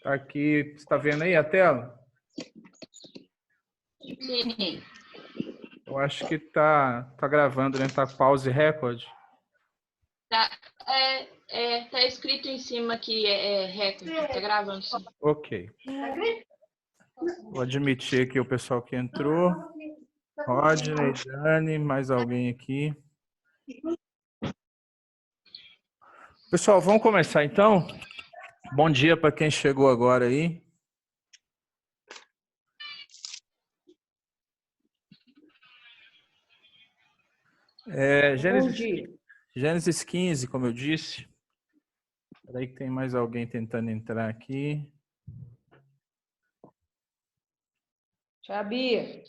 Tá aqui, você está vendo aí a tela? Sim. Eu acho que tá gravando, né? Tá pause recorde. Tá escrito em cima que é recorde, tá gravando sim. Ok. Vou admitir aqui o pessoal que entrou. Rodney, Dani, mais alguém aqui. Pessoal, vamos começar então? Bom dia para quem chegou agora aí. Gênesis 15, como eu disse. Espera aí que tem mais alguém tentando entrar aqui. Bia.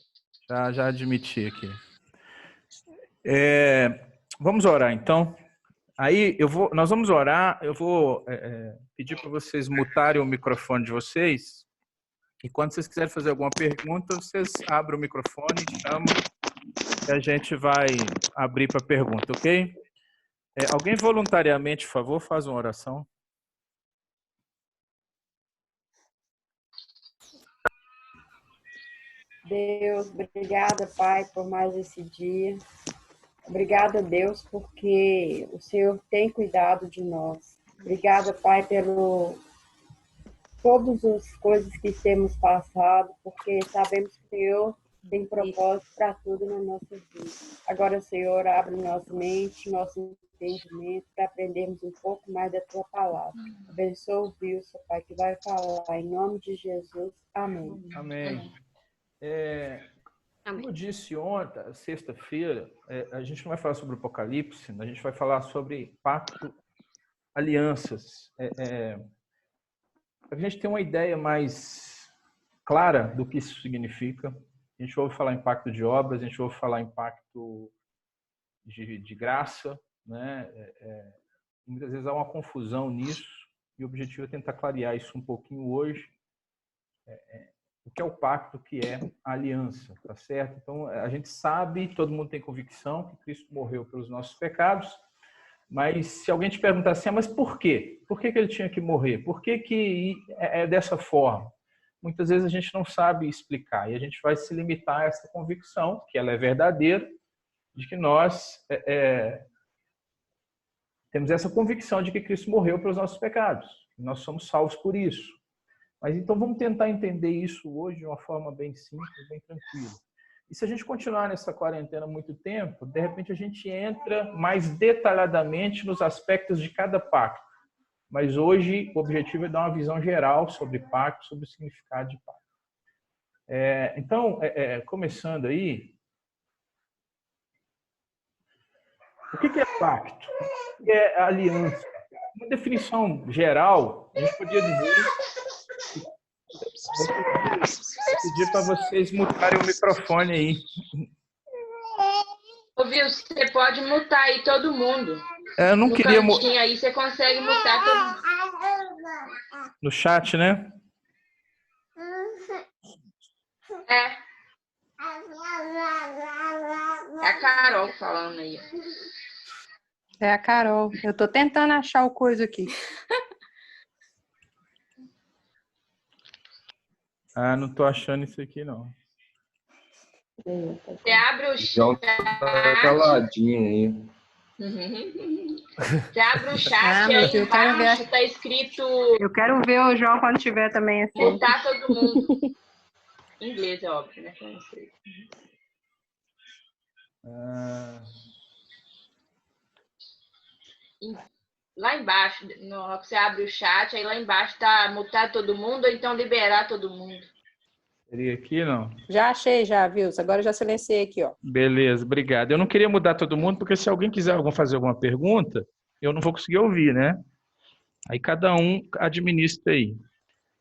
Já admiti aqui. Vamos orar então. Aí nós vamos orar. Eu vou pedir para vocês mutarem o microfone de vocês. E quando vocês quiserem fazer alguma pergunta, vocês abrem o microfone, chamam, e a gente vai abrir para pergunta, ok? Alguém voluntariamente, por favor, faz uma oração. Deus, obrigada, Pai, por mais esse dia. Obrigada, Deus, porque o Senhor tem cuidado de nós. Obrigada, Pai, pelo todas as coisas que temos passado, porque sabemos que o Senhor tem propósito para tudo na nossa vida. Agora, Senhor, abre nossa mente, nosso entendimento, para aprendermos um pouco mais da Tua palavra. Abençoa o Wilson, Pai, que vai falar. Em nome de Jesus. Amém. Amém. Como eu disse ontem, sexta-feira, a gente não vai falar sobre o Apocalipse, a gente vai falar sobre pacto, alianças. A gente tem uma ideia mais clara do que isso significa. A gente ouve falar em pacto de obras, a gente ouve falar em pacto de graça, né? Muitas vezes há uma confusão nisso, e o objetivo é tentar clarear isso um pouquinho hoje. O que é o pacto, que é a aliança, tá certo? Então, a gente sabe, todo mundo tem convicção que Cristo morreu pelos nossos pecados, mas se alguém te perguntar assim, mas por quê? Por que ele tinha que morrer? Por que é dessa forma? Muitas vezes a gente não sabe explicar, e a gente vai se limitar a essa convicção, que ela é verdadeira, de que nós temos essa convicção de que Cristo morreu pelos nossos pecados, e nós somos salvos por isso. Mas então vamos tentar entender isso hoje de uma forma bem simples, bem tranquila. E se a gente continuar nessa quarentena muito tempo, de repente a gente entra mais detalhadamente nos aspectos de cada pacto. Mas hoje o objetivo é dar uma visão geral sobre pacto, sobre o significado de pacto. Então, começando aí, o que é pacto? O que é aliança? Uma definição geral, a gente podia dizer... Vou pedir para vocês mutarem o microfone aí. Ô, Vil, você pode mutar aí todo mundo. Eu não queria mutar. Aí você consegue mutar todo mundo. No chat, né? É a Carol falando aí. É a Carol. Eu tô tentando achar o coisa aqui. Não tô achando isso aqui, não. Você abre o João tá caladinho aí. Você abre o chat e aí embaixo tá escrito... Eu quero ver o João quando tiver também assim. Mutar todo mundo. Em inglês, é óbvio, né? Eu não sei. Lá embaixo, você abre o chat, aí lá embaixo tá mutar todo mundo ou então liberar todo mundo. Seria aqui, não? Já achei, já, viu? Agora eu já silenciei aqui, ó. Beleza, obrigado. Eu não queria mudar todo mundo, porque se alguém quiser fazer alguma pergunta, eu não vou conseguir ouvir, né? Aí cada um administra aí.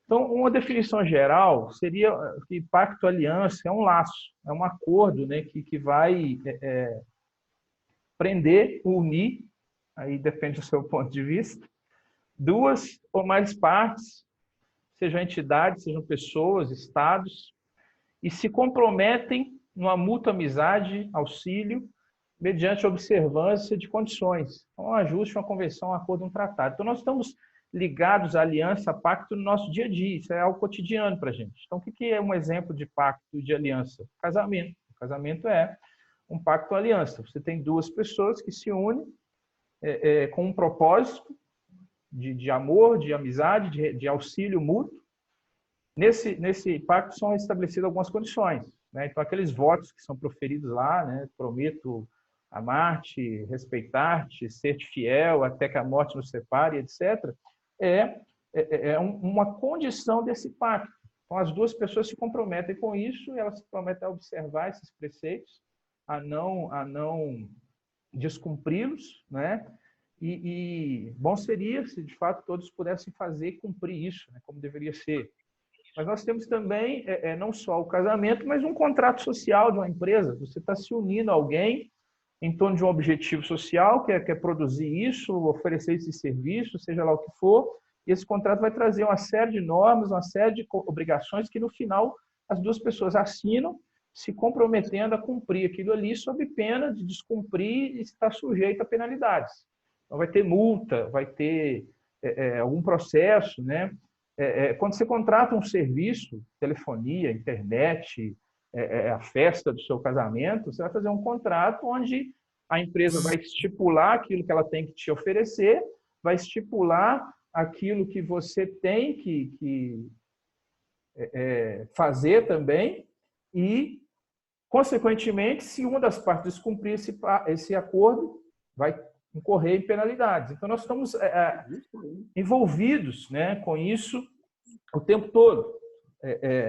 Então, uma definição geral seria que pacto, aliança é um laço, é um acordo, né, que vai prender, unir, aí depende do seu ponto de vista, duas ou mais partes, sejam entidades, sejam pessoas, estados, e se comprometem numa mútua amizade, auxílio mediante a observância de condições. Então, um ajuste, uma convenção, um acordo, um tratado. Então, nós estamos ligados à aliança, a pacto no nosso dia a dia. Isso é algo cotidiano para a gente. Então, o que é um exemplo de pacto de aliança? Casamento. O casamento é um pacto de aliança. Você tem duas pessoas que se unem com um propósito de amor, de amizade, de auxílio mútuo. Nesse pacto são estabelecidas algumas condições, né? Então, aqueles votos que são proferidos lá, né? Prometo amar-te, respeitar-te, ser-te fiel até que a morte nos separe, etc. Uma condição desse pacto. Então, as duas pessoas se comprometem com isso, e elas se prometem a observar esses preceitos, a não descumpri-los, né? E bom seria se, de fato, todos pudessem fazer e cumprir isso, né? Como deveria ser. Mas nós temos também, não só o casamento, mas um contrato social de uma empresa. Você está se unindo a alguém em torno de um objetivo social, que é produzir isso, oferecer esse serviço, seja lá o que for, e esse contrato vai trazer uma série de normas, uma série de obrigações que, no final, as duas pessoas assinam, se comprometendo a cumprir aquilo ali, sob pena de descumprir e estar sujeito a penalidades. Então, vai ter multa, vai ter algum processo, né? Quando você contrata um serviço, telefonia, internet, a festa do seu casamento, você vai fazer um contrato onde a empresa vai estipular aquilo que ela tem que te oferecer, vai estipular aquilo que você tem que fazer também e, consequentemente, se uma das partes descumprir esse acordo, vai incorrer em penalidades. Então, nós estamos envolvidos, né, com isso o tempo todo.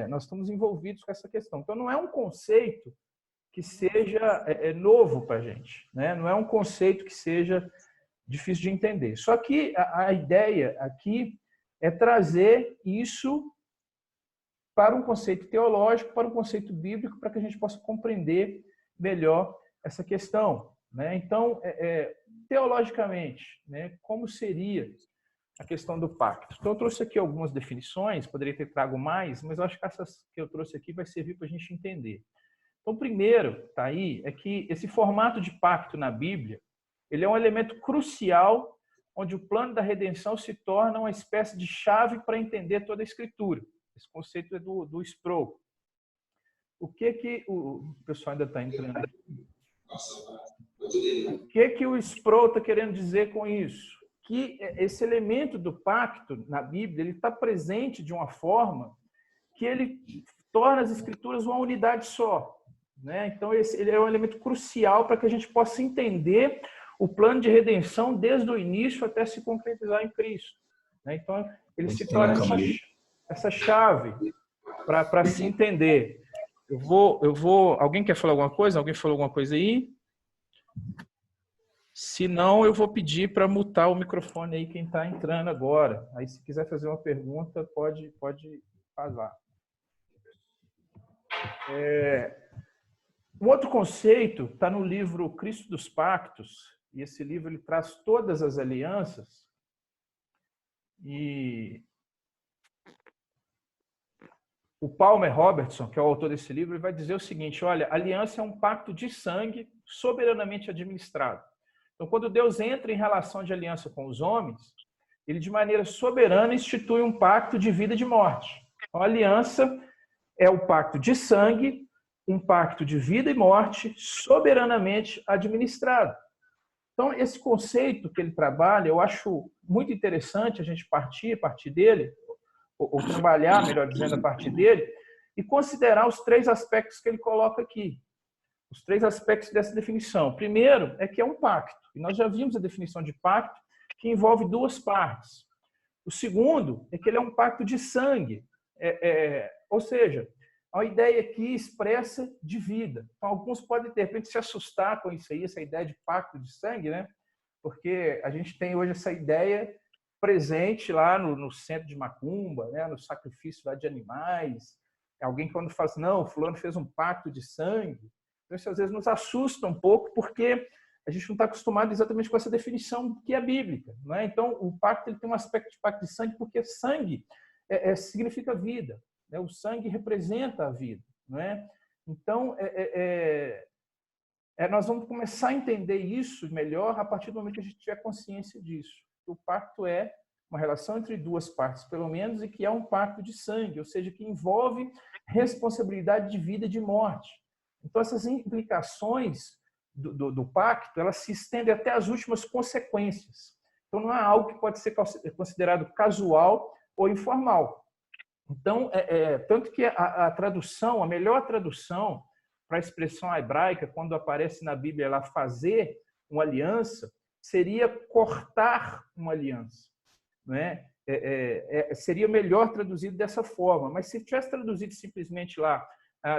Nós estamos envolvidos com essa questão. Então, não é um conceito que seja novo para a gente, né? Não é um conceito que seja difícil de entender. Só que a ideia aqui é trazer isso para um conceito teológico, para um conceito bíblico, para que a gente possa compreender melhor essa questão, né? Então, teologicamente, né, como seria a questão do pacto? Então, eu trouxe aqui algumas definições, poderia ter trago mais, mas eu acho que essas que eu trouxe aqui vai servir para a gente entender. Então, primeiro, tá aí, é que esse formato de pacto na Bíblia, ele é um elemento crucial, onde o plano da redenção se torna uma espécie de chave para entender toda a Escritura. Esse conceito é do Sproul. O que o pessoal ainda está entrando aqui? O que o Sproul está querendo dizer com isso? Que esse elemento do pacto na Bíblia, ele está presente de uma forma que ele torna as Escrituras uma unidade só, né? Então, ele é um elemento crucial para que a gente possa entender o plano de redenção desde o início até se concretizar em Cristo, né? Então, ele se torna essa chave para se entender. Alguém quer falar alguma coisa? Alguém falou alguma coisa aí? Se não, eu vou pedir para mutar o microfone aí quem está entrando agora. Aí, se quiser fazer uma pergunta, pode falar. Um outro conceito está no livro Cristo dos Pactos, e esse livro ele traz todas as alianças. E o Palmer Robertson, que é o autor desse livro, ele vai dizer o seguinte: olha, aliança é um pacto de sangue soberanamente administrado. Então, quando Deus entra em relação de aliança com os homens, ele de maneira soberana institui um pacto de vida e de morte. Então, a aliança é o pacto de sangue, um pacto de vida e morte soberanamente administrado. Então, esse conceito que ele trabalha, eu acho muito interessante a gente partir dele, ou trabalhar, melhor dizendo, a partir dele, e considerar os três aspectos que ele coloca aqui. Os três aspectos dessa definição. Primeiro é que é um pacto. E nós já vimos a definição de pacto, que envolve duas partes. O segundo é que ele é um pacto de sangue. Ou seja, a ideia aqui expressa de vida. Então, alguns podem, de repente, se assustar com isso aí, essa ideia de pacto de sangue, né? Porque a gente tem hoje essa ideia presente lá no centro de macumba, né? No sacrifício lá de animais. Alguém quando fala assim, não, o fulano fez um pacto de sangue. Então, isso às vezes nos assusta um pouco, porque a gente não está acostumado exatamente com essa definição que é bíblica, não é? Então, o pacto ele tem um aspecto de pacto de sangue, porque sangue significa vida, né? O sangue representa a vida, não é? Então, nós vamos começar a entender isso melhor a partir do momento que a gente tiver consciência disso. O pacto é uma relação entre duas partes, pelo menos, e que é um pacto de sangue, ou seja, que envolve responsabilidade de vida e de morte. Então, essas implicações do pacto, elas se estendem até as últimas consequências. Então, não é algo que pode ser considerado casual ou informal. Então, tanto que a tradução, a melhor tradução para a expressão hebraica, quando aparece na Bíblia lá fazer uma aliança, seria cortar uma aliança. Não é? Seria melhor traduzido dessa forma. Mas se tivesse traduzido simplesmente lá,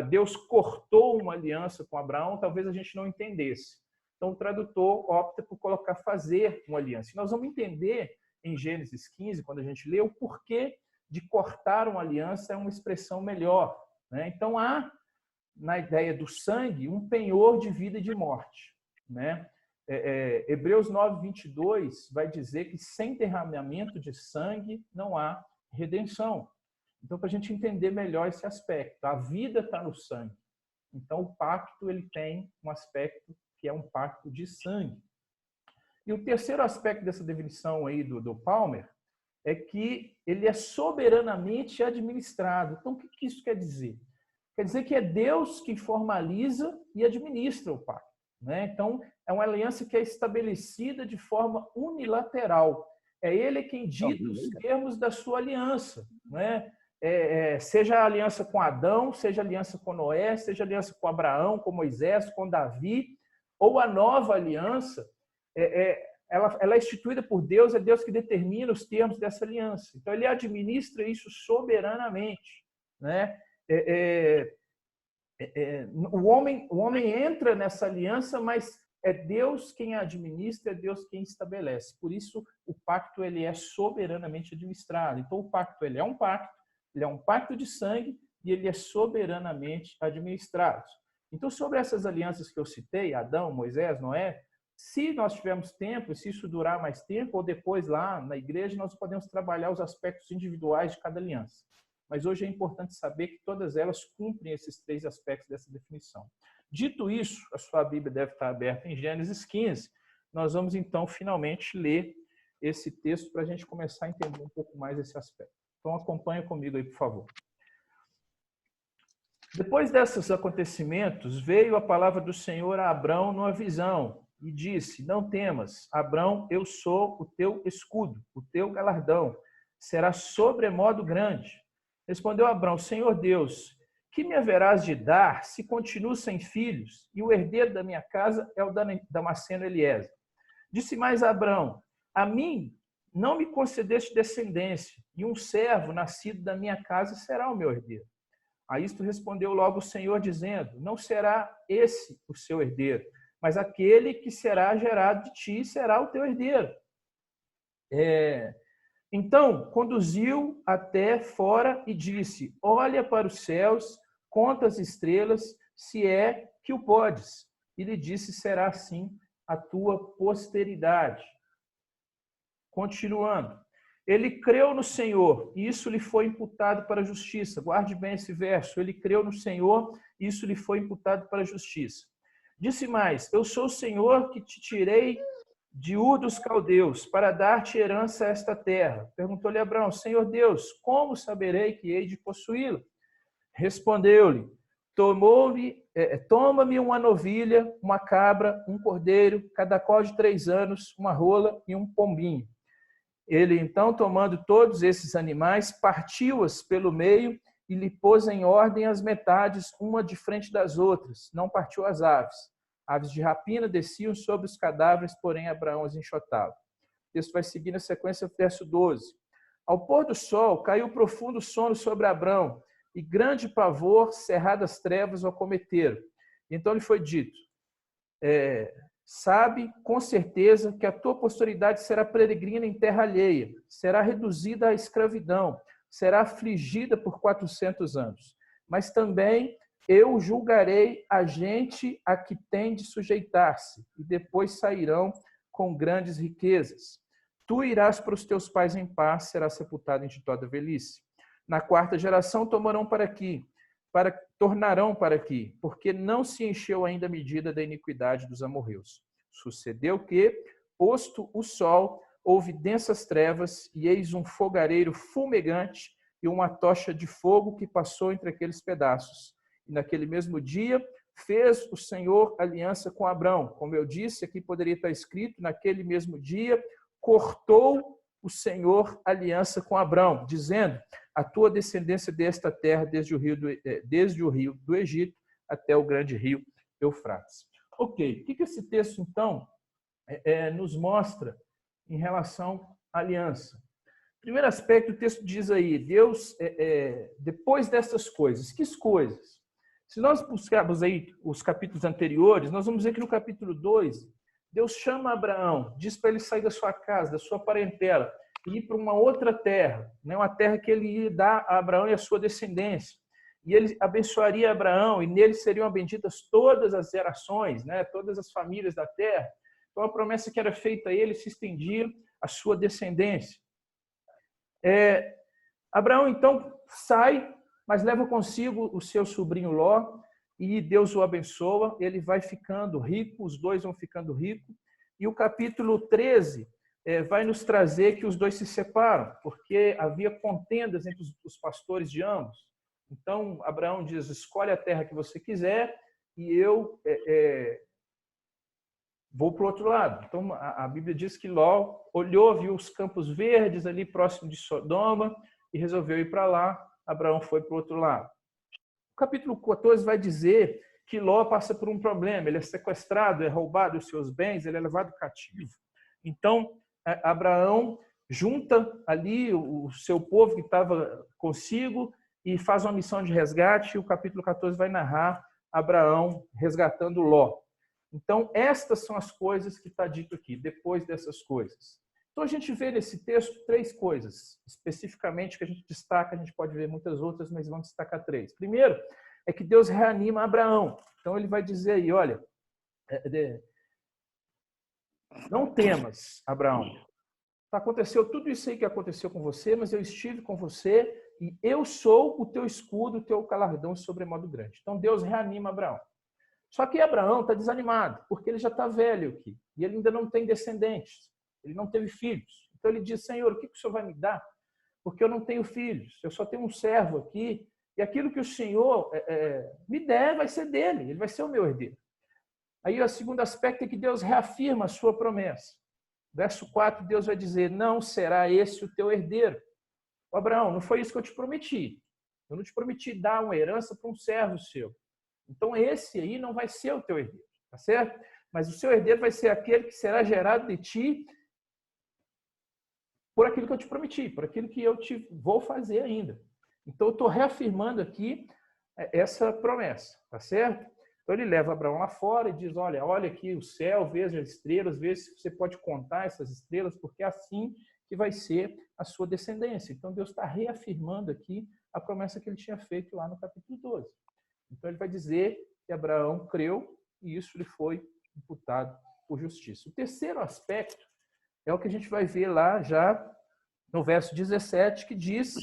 Deus cortou uma aliança com Abraão, talvez a gente não entendesse. Então, o tradutor opta por colocar fazer uma aliança. E nós vamos entender em Gênesis 15, quando a gente lê, o porquê de cortar uma aliança é uma expressão melhor. Né? Então, há, na ideia do sangue, um penhor de vida e de morte. Né? Hebreus 9, 22 vai dizer que sem derramamento de sangue não há redenção. Então, para a gente entender melhor esse aspecto, a vida está no sangue. Então, o pacto ele tem um aspecto que é um pacto de sangue. E o terceiro aspecto dessa definição aí do Palmer é que ele é soberanamente administrado. Então, o que isso quer dizer? Quer dizer que é Deus que formaliza e administra o pacto. Né? Então, é uma aliança que é estabelecida de forma unilateral. É Ele quem dita os termos da sua aliança. Né? Seja a aliança com Adão, seja a aliança com Noé, seja a aliança com Abraão, com Moisés, com Davi, ou a nova aliança, ela é instituída por Deus, é Deus que determina os termos dessa aliança. Então, Ele administra isso soberanamente. Né? O homem entra nessa aliança, mas é Deus quem a administra, é Deus quem estabelece. Por isso, o pacto ele é soberanamente administrado. Então, o pacto ele é um pacto de sangue e ele é soberanamente administrado. Então, sobre essas alianças que eu citei, Adão, Moisés, Noé, se nós tivermos tempo, se isso durar mais tempo, ou depois lá na igreja, nós podemos trabalhar os aspectos individuais de cada aliança. Mas hoje é importante saber que todas elas cumprem esses três aspectos dessa definição. Dito isso, a sua Bíblia deve estar aberta em Gênesis 15. Nós vamos, então, finalmente ler esse texto para a gente começar a entender um pouco mais esse aspecto. Então, acompanha comigo aí, por favor. Depois desses acontecimentos, veio a palavra do Senhor a Abrão numa visão e disse: Não temas, Abrão, eu sou o teu escudo, o teu galardão será sobremodo grande. Respondeu Abrão: Senhor Deus, que me haverás de dar se continuo sem filhos, e o herdeiro da minha casa é o Damasceno Eliezer? Disse mais Abrão: A mim não me concedeste descendência, e um servo nascido da minha casa será o meu herdeiro. A isto respondeu logo o Senhor, dizendo: Não será esse o seu herdeiro, mas aquele que será gerado de ti será o teu herdeiro. Então, conduziu até fora e disse: Olha para os céus, conta as estrelas, se é que o podes. E lhe disse: Será assim a tua posteridade. Continuando. Ele creu no Senhor, e isso lhe foi imputado para a justiça. Guarde bem esse verso. Ele creu no Senhor, e isso lhe foi imputado para a justiça. Disse mais: Eu sou o Senhor que te tirei de Ur dos Caldeus, para dar-te herança a esta terra. Perguntou-lhe Abrão: Senhor Deus, como saberei que hei de possuí-la? Respondeu-lhe: Toma-me uma novilha, uma cabra, um cordeiro, cada qual de 3 anos, uma rola e um pombinho. Ele, então, tomando todos esses animais, partiu-as pelo meio e lhe pôs em ordem as metades, uma de frente das outras. Não partiu as aves. Aves de rapina desciam sobre os cadáveres, porém Abraão as enxotava. O texto vai seguir na sequência, verso 12. Ao pôr do sol, caiu profundo sono sobre Abrão, e grande pavor, cerradas trevas o acometeram. Então lhe foi dito: sabe com certeza que a tua posteridade será peregrina em terra alheia, será reduzida à escravidão, será afligida por 400 anos. Mas também eu julgarei a gente a que tem de sujeitar-se, e depois sairão com grandes riquezas. Tu irás para os teus pais em paz, serás sepultado em toda velhice. Na 4ª geração tomarão para aqui. tornarão para aqui, porque não se encheu ainda a medida da iniquidade dos amorreus. Sucedeu que, posto o sol, houve densas trevas, e eis um fogareiro fumegante e uma tocha de fogo que passou entre aqueles pedaços. E naquele mesmo dia fez o Senhor aliança com Abrão. Como eu disse, aqui poderia estar escrito, naquele mesmo dia cortou o Senhor aliança com Abrão, dizendo: a tua descendência desta terra, desde o rio do Egito até o grande rio Eufrates. Ok, o que esse texto, então, nos mostra em relação à aliança? Primeiro aspecto, o texto diz aí, Deus, depois dessas coisas, que coisas? Se nós buscarmos aí os capítulos anteriores, nós vamos ver que no capítulo 2, Deus chama Abraão, diz para ele sair da sua casa, da sua parentela, e ir para uma outra terra, né? Uma terra que ele ia dar a Abraão e a sua descendência. E ele abençoaria Abraão, e nele seriam benditas todas as gerações, né? Todas as famílias da terra. Então a promessa que era feita a ele se estendia à sua descendência. Abraão, então, sai, mas leva consigo o seu sobrinho Ló, e Deus o abençoa, ele vai ficando rico, os dois vão ficando ricos, e o capítulo 13 vai nos trazer que os dois se separam, porque havia contendas entre os pastores de ambos. Então, Abraão diz, escolhe a terra que você quiser, e eu vou para o outro lado. Então, a Bíblia diz que Ló olhou, viu os campos verdes ali próximo de Sodoma, e resolveu ir para lá. Abraão foi para o outro lado. O capítulo 14 vai dizer que Ló passa por um problema. Ele é sequestrado, é roubado os seus bens, ele é levado cativo. Então, Abraão junta ali o seu povo que estava consigo e faz uma missão de resgate. E o capítulo 14 vai narrar Abraão resgatando Ló. Então, estas são as coisas que está dito aqui, depois dessas coisas. Então, a gente vê nesse texto 3 coisas, especificamente, que a gente destaca, a gente pode ver muitas outras, mas vamos destacar 3. Primeiro, é que Deus reanima Abraão. Então, ele vai dizer aí, olha, não temas, Abraão. Aconteceu tudo isso aí que aconteceu com você, mas eu estive com você e eu sou o teu escudo, o teu galardão sobremodo grande. Então, Deus reanima Abraão. Só que Abraão está desanimado, porque ele já está velho aqui, e ele ainda não tem descendentes. Ele não teve filhos. Então ele diz, Senhor, o que o Senhor vai me dar? Porque eu não tenho filhos, eu só tenho um servo aqui, e aquilo que o Senhor me der vai ser dele, ele vai ser o meu herdeiro. Aí o segundo aspecto é que Deus reafirma a sua promessa. Verso 4, Deus vai dizer, não será esse o teu herdeiro. Abraão, não foi isso que eu te prometi. Eu não te prometi dar uma herança para um servo seu. Então esse aí não vai ser o teu herdeiro, tá certo? Mas o seu herdeiro vai ser aquele que será gerado de ti por aquilo que eu te prometi, por aquilo que eu te vou fazer ainda. Então, eu estou reafirmando aqui essa promessa, tá certo? Então, ele leva Abraão lá fora e diz, olha aqui o céu, veja as estrelas, veja se você pode contar essas estrelas, porque é assim que vai ser a sua descendência. Então, Deus está reafirmando aqui a promessa que ele tinha feito lá no capítulo 12. Então, ele vai dizer que Abraão creu e isso lhe foi imputado por justiça. O terceiro aspecto é o que a gente vai ver lá já no verso 17, que diz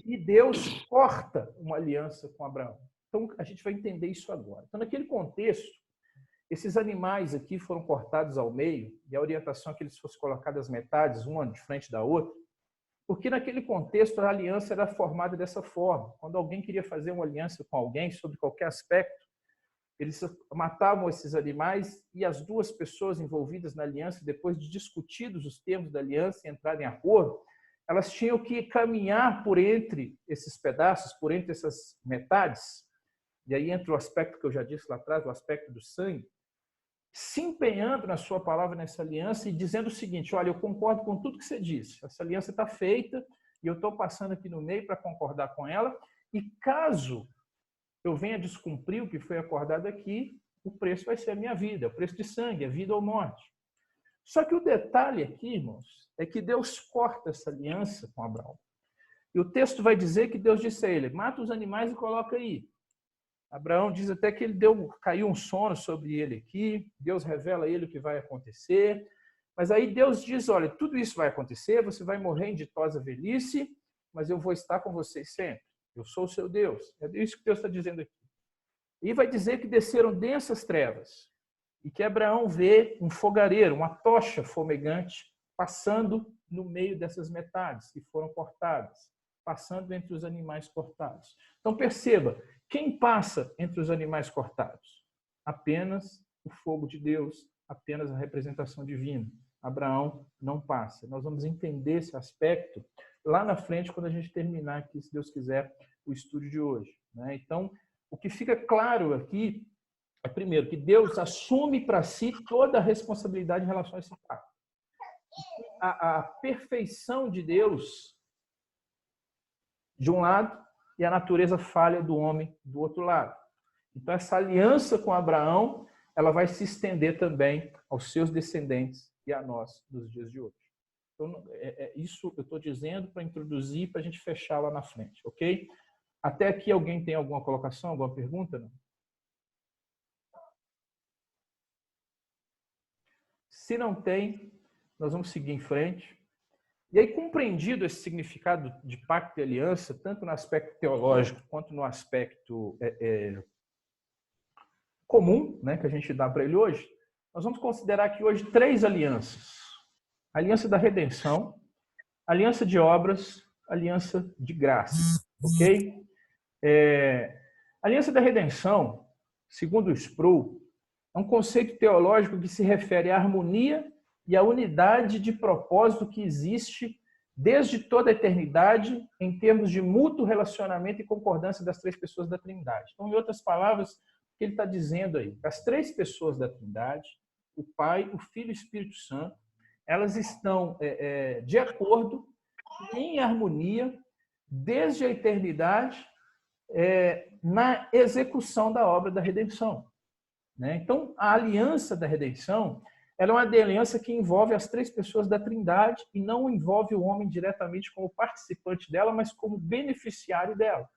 que Deus corta uma aliança com Abraão. Então, a gente vai entender isso agora. Então, naquele contexto, esses animais aqui foram cortados ao meio, e a orientação é que eles fossem colocados metades, uma de frente da outra, porque naquele contexto a aliança era formada dessa forma. Quando alguém queria fazer uma aliança com alguém sobre qualquer aspecto, eles matavam esses animais e as duas pessoas envolvidas na aliança, depois de discutidos os termos da aliança e entrarem em acordo, elas tinham que caminhar por entre esses pedaços, por entre essas metades, e aí entra o aspecto que eu já disse lá atrás, o aspecto do sangue, se empenhando na sua palavra, nessa aliança, e dizendo o seguinte, olha, eu concordo com tudo que você disse, essa aliança está feita, e eu estou passando aqui no meio para concordar com ela, e caso eu venha descumprir o que foi acordado aqui, o preço vai ser a minha vida, o preço de sangue, a vida ou morte. Só que o detalhe aqui, irmãos, é que Deus corta essa aliança com Abraão. E o texto vai dizer que Deus disse a ele, mata os animais e coloca aí. Abraão diz até que ele caiu um sono sobre ele aqui, Deus revela a ele o que vai acontecer, mas aí Deus diz, olha, tudo isso vai acontecer, você vai morrer em ditosa velhice, mas eu vou estar com vocês sempre. Eu sou o seu Deus. É isso que Deus está dizendo aqui. E vai dizer que desceram densas trevas e que Abraão vê um fogareiro, uma tocha fumegante, passando no meio dessas metades que foram cortadas, passando entre os animais cortados. Então perceba, quem passa entre os animais cortados? Apenas o fogo de Deus, apenas a representação divina. Abraão não passa. Nós vamos entender esse aspecto lá na frente, quando a gente terminar aqui, se Deus quiser, o estudo de hoje. Então, o que fica claro aqui é, primeiro, que Deus assume para si toda a responsabilidade em relação a esse pacto. A perfeição de Deus, de um lado, e a natureza falha do homem, do outro lado. Então, essa aliança com Abraão, ela vai se estender também aos seus descendentes e a nós nos dias de hoje. Então, isso eu estou dizendo para introduzir, para a gente fechar lá na frente, ok? Até aqui, alguém tem alguma colocação, alguma pergunta? Não? Se não tem, nós vamos seguir em frente. E aí, compreendido esse significado de pacto e aliança, tanto no aspecto teológico quanto no aspecto comum, né, que a gente dá para ele hoje, nós vamos considerar aqui hoje 3 alianças. A aliança da redenção, a aliança de obras, a aliança de graça. Ok? A aliança da redenção, segundo o Sproul, é um conceito teológico que se refere à harmonia e à unidade de propósito que existe desde toda a eternidade em termos de mútuo relacionamento e concordância das 3 pessoas da Trindade. Então, em outras palavras, o que ele está dizendo aí? As 3 pessoas da Trindade, o Pai, o Filho e o Espírito Santo, elas estão de acordo, em harmonia, desde a eternidade, na execução da obra da redenção. Então, a aliança da redenção, ela é uma aliança que envolve as 3 pessoas da Trindade e não envolve o homem diretamente como participante dela, mas como beneficiário dela.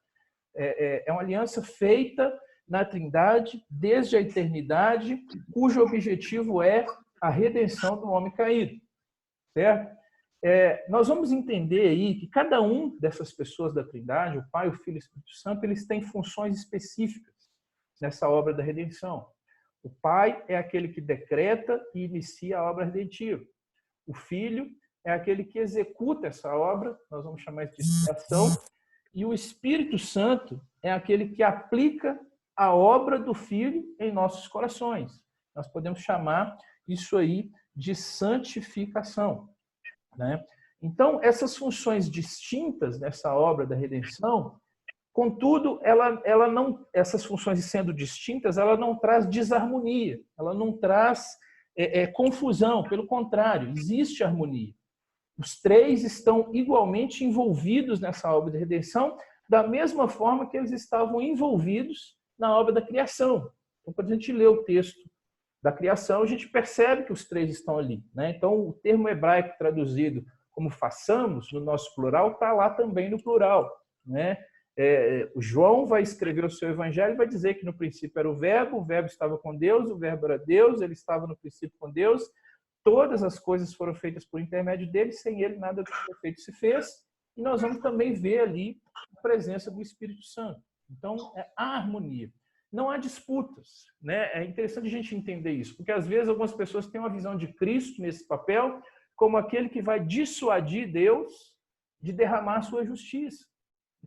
É uma aliança feita na Trindade desde a eternidade, cujo objetivo é a redenção do homem caído. Certo? Nós vamos entender aí que cada um dessas pessoas da Trindade, o Pai, o Filho e o Espírito Santo, eles têm funções específicas nessa obra da redenção. O Pai é aquele que decreta e inicia a obra redentiva. O Filho é aquele que executa essa obra, nós vamos chamar isso de expiação, e o Espírito Santo é aquele que aplica a obra do Filho em nossos corações. Nós podemos chamar isso aí de santificação. Então, essas funções distintas nessa obra da redenção, contudo, ela não, essas funções sendo distintas, ela não traz desarmonia, ela não traz confusão, pelo contrário, existe harmonia. Os 3 estão igualmente envolvidos nessa obra de redenção, da mesma forma que eles estavam envolvidos na obra da criação. Então, quando a gente lê o texto da criação, a gente percebe que os 3 estão ali. Então, o termo hebraico traduzido como façamos, no nosso plural, está lá também no plural. O João vai escrever o seu evangelho e vai dizer que no princípio era o verbo estava com Deus, o verbo era Deus, ele estava no princípio com Deus, todas as coisas foram feitas por intermédio dele, sem ele nada do que foi feito se fez, e nós vamos também ver ali a presença do Espírito Santo. Então, há harmonia. Não há disputas. É interessante a gente entender isso, porque às vezes algumas pessoas têm uma visão de Cristo nesse papel como aquele que vai dissuadir Deus de derramar a sua justiça,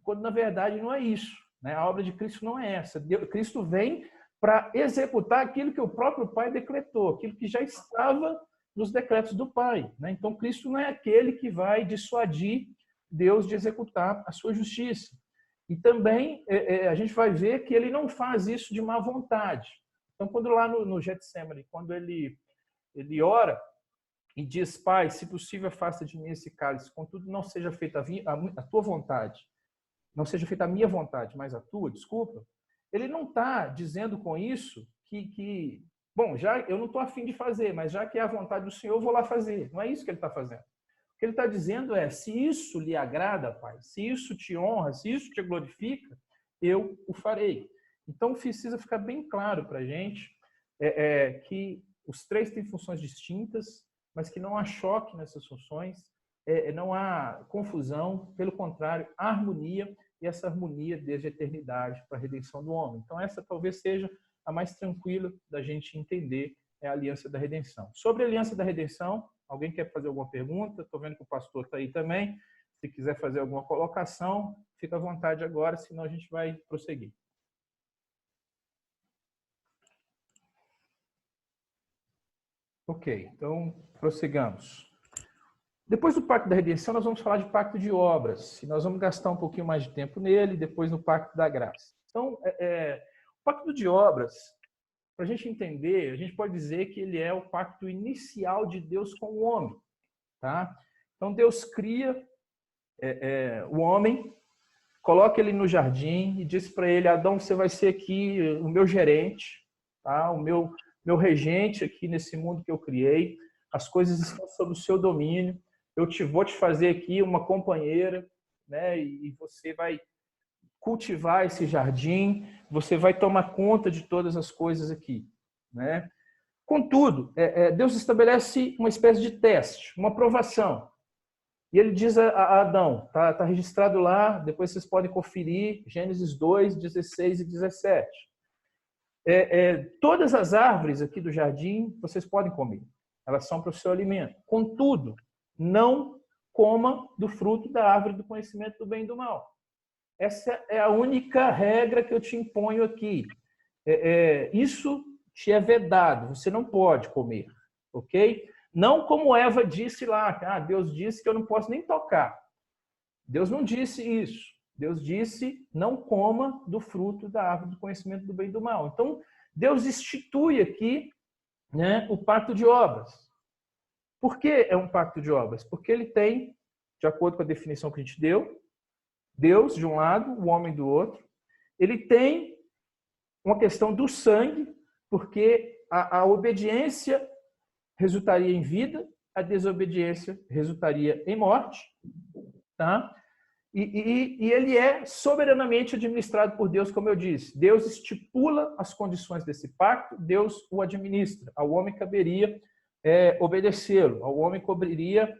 quando na verdade não é isso. A obra de Cristo não é essa. Cristo vem para executar aquilo que o próprio Pai decretou, aquilo que já estava nos decretos do Pai. Então, Cristo não é aquele que vai dissuadir Deus de executar a sua justiça. E também a gente vai ver que ele não faz isso de má vontade. Então, quando lá no Getsemane, quando ele ora e diz, Pai, se possível, afasta de mim esse cálice, contudo, não seja feita a tua vontade, não seja feita a minha vontade, mas a tua, desculpa. Ele não está dizendo com isso que bom, já eu não estou afim de fazer, mas já que é a vontade do Senhor, eu vou lá fazer. Não é isso que ele está fazendo. O que ele está dizendo é, se isso lhe agrada, Pai, se isso te honra, se isso te glorifica, eu o farei. Então, precisa ficar bem claro para a gente que os 3 têm funções distintas, mas que não há choque nessas funções, não há confusão, pelo contrário, há harmonia e essa harmonia desde a eternidade para a redenção do homem. Então, essa talvez seja a mais tranquila da gente entender, é a aliança da redenção. Sobre a aliança da redenção, alguém quer fazer alguma pergunta? Estou vendo que o pastor está aí também. Se quiser fazer alguma colocação, fica à vontade agora, senão a gente vai prosseguir. Ok, então prossigamos. Depois do Pacto da Redenção, nós vamos falar de Pacto de Obras. E nós vamos gastar um pouquinho mais de tempo nele, depois no Pacto da Graça. Então, o Pacto de Obras, para a gente entender, a gente pode dizer que ele é o pacto inicial de Deus com o homem. Tá? Então, Deus cria o homem, coloca ele no jardim e diz para ele: Adão, você vai ser aqui o meu gerente, tá? O meu regente aqui nesse mundo que eu criei. As coisas estão sob o seu domínio. Vou te fazer aqui uma companheira, né? E você vai cultivar esse jardim, você vai tomar conta de todas as coisas aqui, né? Contudo, Deus estabelece uma espécie de teste, uma provação. E ele diz a Adão, tá registrado lá, depois vocês podem conferir, Gênesis 2, 16 e 17. Todas as árvores aqui do jardim vocês podem comer, elas são para o seu alimento. Contudo, não coma do fruto da árvore do conhecimento do bem e do mal. Essa é a única regra que eu te imponho aqui. Isso te é vedado, você não pode comer, ok? Não como Eva disse lá, Deus disse que eu não posso nem tocar. Deus não disse isso. Deus disse, não coma do fruto da árvore do conhecimento do bem e do mal. Então, Deus institui aqui, né, o pacto de obras. Por que é um pacto de obras? Porque ele tem, de acordo com a definição que a gente deu, Deus de um lado, o homem do outro. Ele tem uma questão do sangue, porque a obediência resultaria em vida, a desobediência resultaria em morte, tá? E ele é soberanamente administrado por Deus, como eu disse. Deus estipula as condições desse pacto, Deus o administra. Ao homem caberia obedecê-lo, ao homem caberia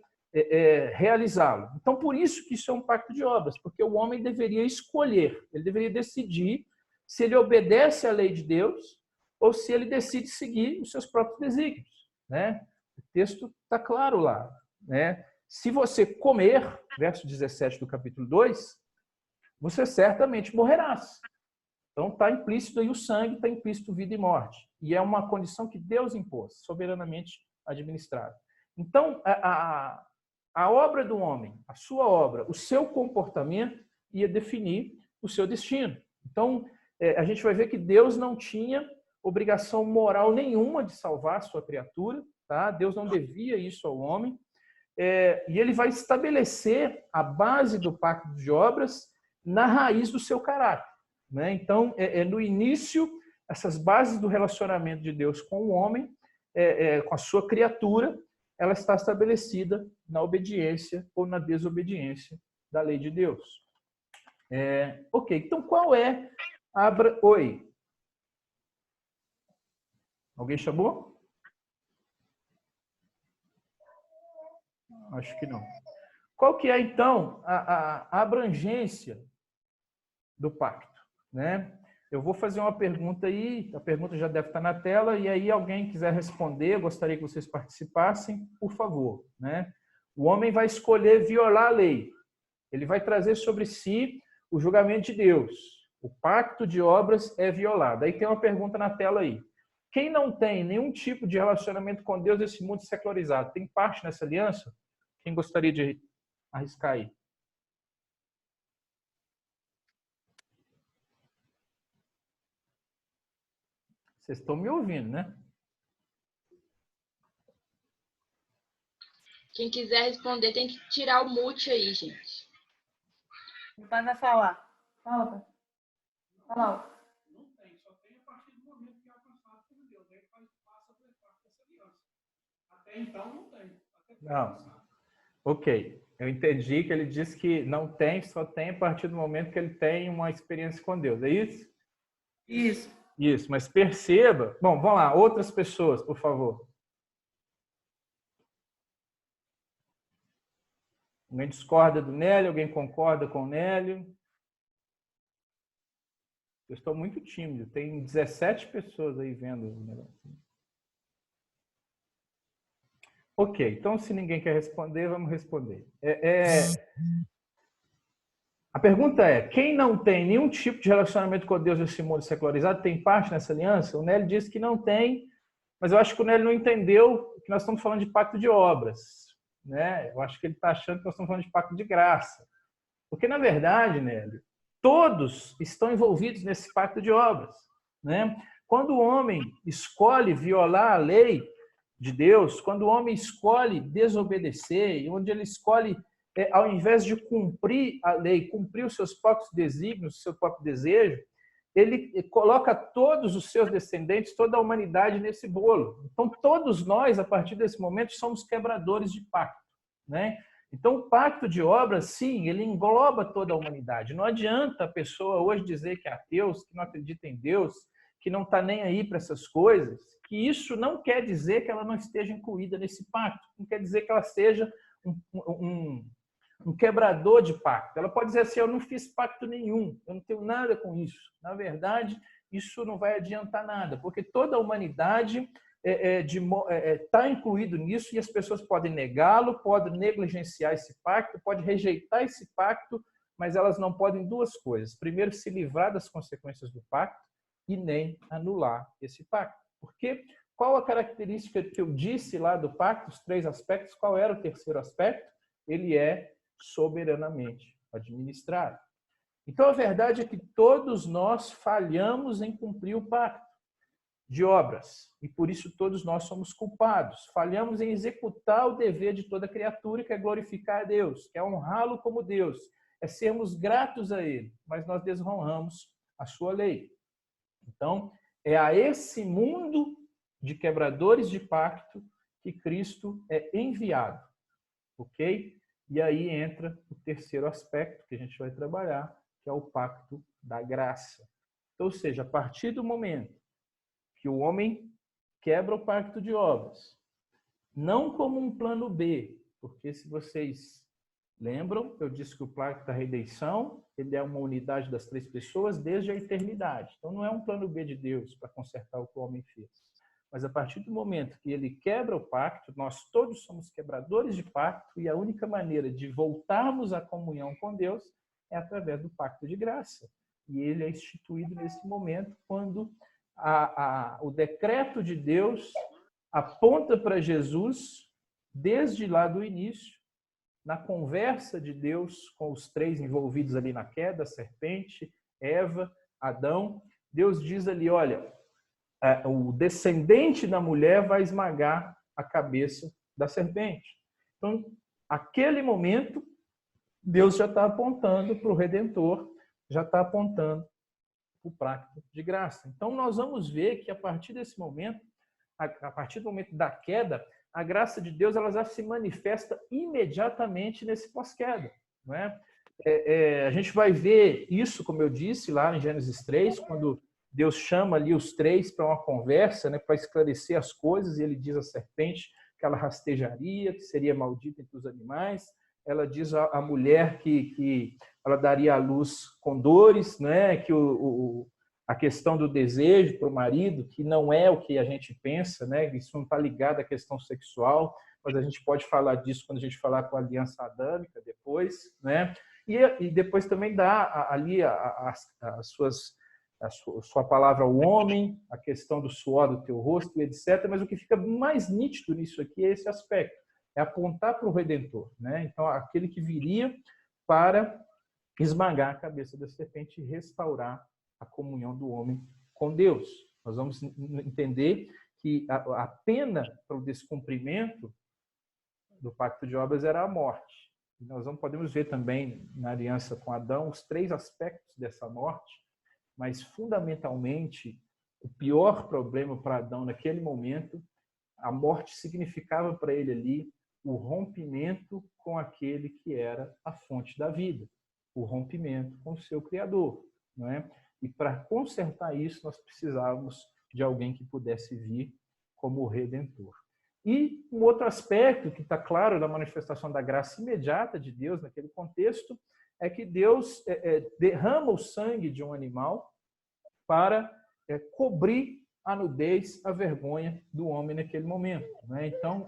realizá-lo. Então, por isso que isso é um pacto de obras, porque o homem deveria escolher, ele deveria decidir se ele obedece à lei de Deus ou se ele decide seguir os seus próprios desígnios, né? O texto está claro lá, né? Se você comer, verso 17 do capítulo 2, você certamente morrerás. Então está implícito aí o sangue, está implícito vida e morte. E é uma condição que Deus impôs, soberanamente administrada. Então, a obra do homem, a sua obra, o seu comportamento ia definir o seu destino. Então, a gente vai ver que Deus não tinha obrigação moral nenhuma de salvar a sua criatura, tá? Deus não devia isso ao homem. E ele vai estabelecer a base do pacto de obras na raiz do seu caráter, né? Então, no início, essas bases do relacionamento de Deus com o homem, com a sua criatura, ela está estabelecida na obediência ou na desobediência da lei de Deus. Ok, então qual é Oi. Alguém chamou? Acho que não. Qual que é, então, a abrangência do pacto, né? Eu vou fazer uma pergunta aí, a pergunta já deve estar na tela, e aí alguém quiser responder, eu gostaria que vocês participassem, por favor, né? O homem vai escolher violar a lei. Ele vai trazer sobre si o julgamento de Deus. O pacto de obras é violado. Aí tem uma pergunta na tela aí. Quem não tem nenhum tipo de relacionamento com Deus nesse mundo secularizado, tem parte nessa aliança? Quem gostaria de arriscar aí? Vocês estão me ouvindo, né? Quem quiser responder tem que tirar o mute aí, gente. O pai vai falar. Fala, pai. Fala. Não tem, só tem a partir do momento que é alcançado por Deus. Aí passa a fazer parte dessa aliança. Até então não tem. Não. Ok. Eu entendi que ele disse que não tem, só tem a partir do momento que ele tem uma experiência com Deus. É isso? Isso. Isso, mas perceba... Bom, vamos lá. Outras pessoas, por favor. Alguém discorda do Nélio? Alguém concorda com o Nélio? Eu estou muito tímido. Tem 17 pessoas aí vendo o negócio. Ok, então se ninguém quer responder, vamos responder. A pergunta é, quem não tem nenhum tipo de relacionamento com Deus nesse mundo secularizado tem parte nessa aliança? O Nélio disse que não tem, mas eu acho que o Nélio não entendeu que nós estamos falando de pacto de obras. Né? Eu acho que ele está achando que nós estamos falando de pacto de graça. Porque, na verdade, Nélio, todos estão envolvidos nesse pacto de obras. Né? Quando o homem escolhe violar a lei de Deus, quando o homem escolhe desobedecer, onde ele escolhe, ao invés de cumprir a lei, cumprir os seus próprios desígnios, o seu próprio desejo, ele coloca todos os seus descendentes, toda a humanidade nesse bolo. Então, todos nós, a partir desse momento, somos quebradores de pacto. Né? Então, o pacto de obras, sim, ele engloba toda a humanidade. Não adianta a pessoa hoje dizer que é ateu, que não acredita em Deus, que não está nem aí para essas coisas, que isso não quer dizer que ela não esteja incluída nesse pacto, não quer dizer que ela seja um quebrador de pacto. Ela pode dizer assim, eu não fiz pacto nenhum, eu não tenho nada com isso. Na verdade, isso não vai adiantar nada, porque toda a humanidade está incluído nisso e as pessoas podem negá-lo, podem negligenciar esse pacto, podem rejeitar esse pacto, mas elas não podem duas coisas. Primeiro, se livrar das consequências do pacto e nem anular esse pacto. Porque qual a característica que eu disse lá do pacto, os 3 aspectos, qual era o terceiro aspecto? Ele é soberanamente administrado. Então, a verdade é que todos nós falhamos em cumprir o pacto de obras, e por isso todos nós somos culpados. Falhamos em executar o dever de toda criatura, que é glorificar a Deus, que é honrá-lo como Deus, é sermos gratos a Ele, mas nós desonramos a sua lei. Então, é a esse mundo de quebradores de pacto que Cristo é enviado, ok? E aí entra o terceiro aspecto que a gente vai trabalhar, que é o pacto da graça. Então, ou seja, a partir do momento que o homem quebra o pacto de obras, não como um plano B, porque se vocês lembram, eu disse que o pacto da redenção, ele é uma unidade das 3 pessoas desde a eternidade. Então não é um plano B de Deus para consertar o que o homem fez. Mas a partir do momento que ele quebra o pacto, nós todos somos quebradores de pacto e a única maneira de voltarmos à comunhão com Deus é através do pacto de graça. E ele é instituído nesse momento quando o decreto de Deus aponta para Jesus desde lá do início, na conversa de Deus com os 3 envolvidos ali na queda, a serpente, Eva, Adão. Deus diz ali, olha, o descendente da mulher vai esmagar a cabeça da serpente. Então, aquele momento, Deus já está apontando para o Redentor, já está apontando o pacto de graça. Então, nós vamos ver que a partir desse momento, a partir do momento da queda, a graça de Deus ela já se manifesta imediatamente nesse pós-queda. Não é? A gente vai ver isso, como eu disse, lá em Gênesis 3, quando Deus chama ali os 3 para uma conversa, né, para esclarecer as coisas, e ele diz à serpente que ela rastejaria, que seria maldita entre os animais. Ela diz à mulher que ela daria à luz com dores, né? Que a questão do desejo para o marido, que não é o que a gente pensa, né? Isso não está ligado à questão sexual, mas a gente pode falar disso quando a gente falar com a aliança adâmica depois, né? E depois também dá ali a sua palavra ao homem, a questão do suor do teu rosto, etc. Mas o que fica mais nítido nisso aqui é esse aspecto, é apontar para o Redentor, né? Então, aquele que viria para esmagar a cabeça da serpente e restaurar a comunhão do homem com Deus. Nós vamos entender que a pena para o descumprimento do pacto de obras era a morte. E nós podemos ver também na aliança com Adão os 3 aspectos dessa morte, mas fundamentalmente o pior problema para Adão naquele momento, a morte significava para ele ali o rompimento com aquele que era a fonte da vida, o rompimento com o seu Criador, não é? E para consertar isso, nós precisávamos de alguém que pudesse vir como o Redentor. E um outro aspecto que está claro na manifestação da graça imediata de Deus naquele contexto é que Deus derrama o sangue de um animal para cobrir a nudez, a vergonha do homem naquele momento, né? Então,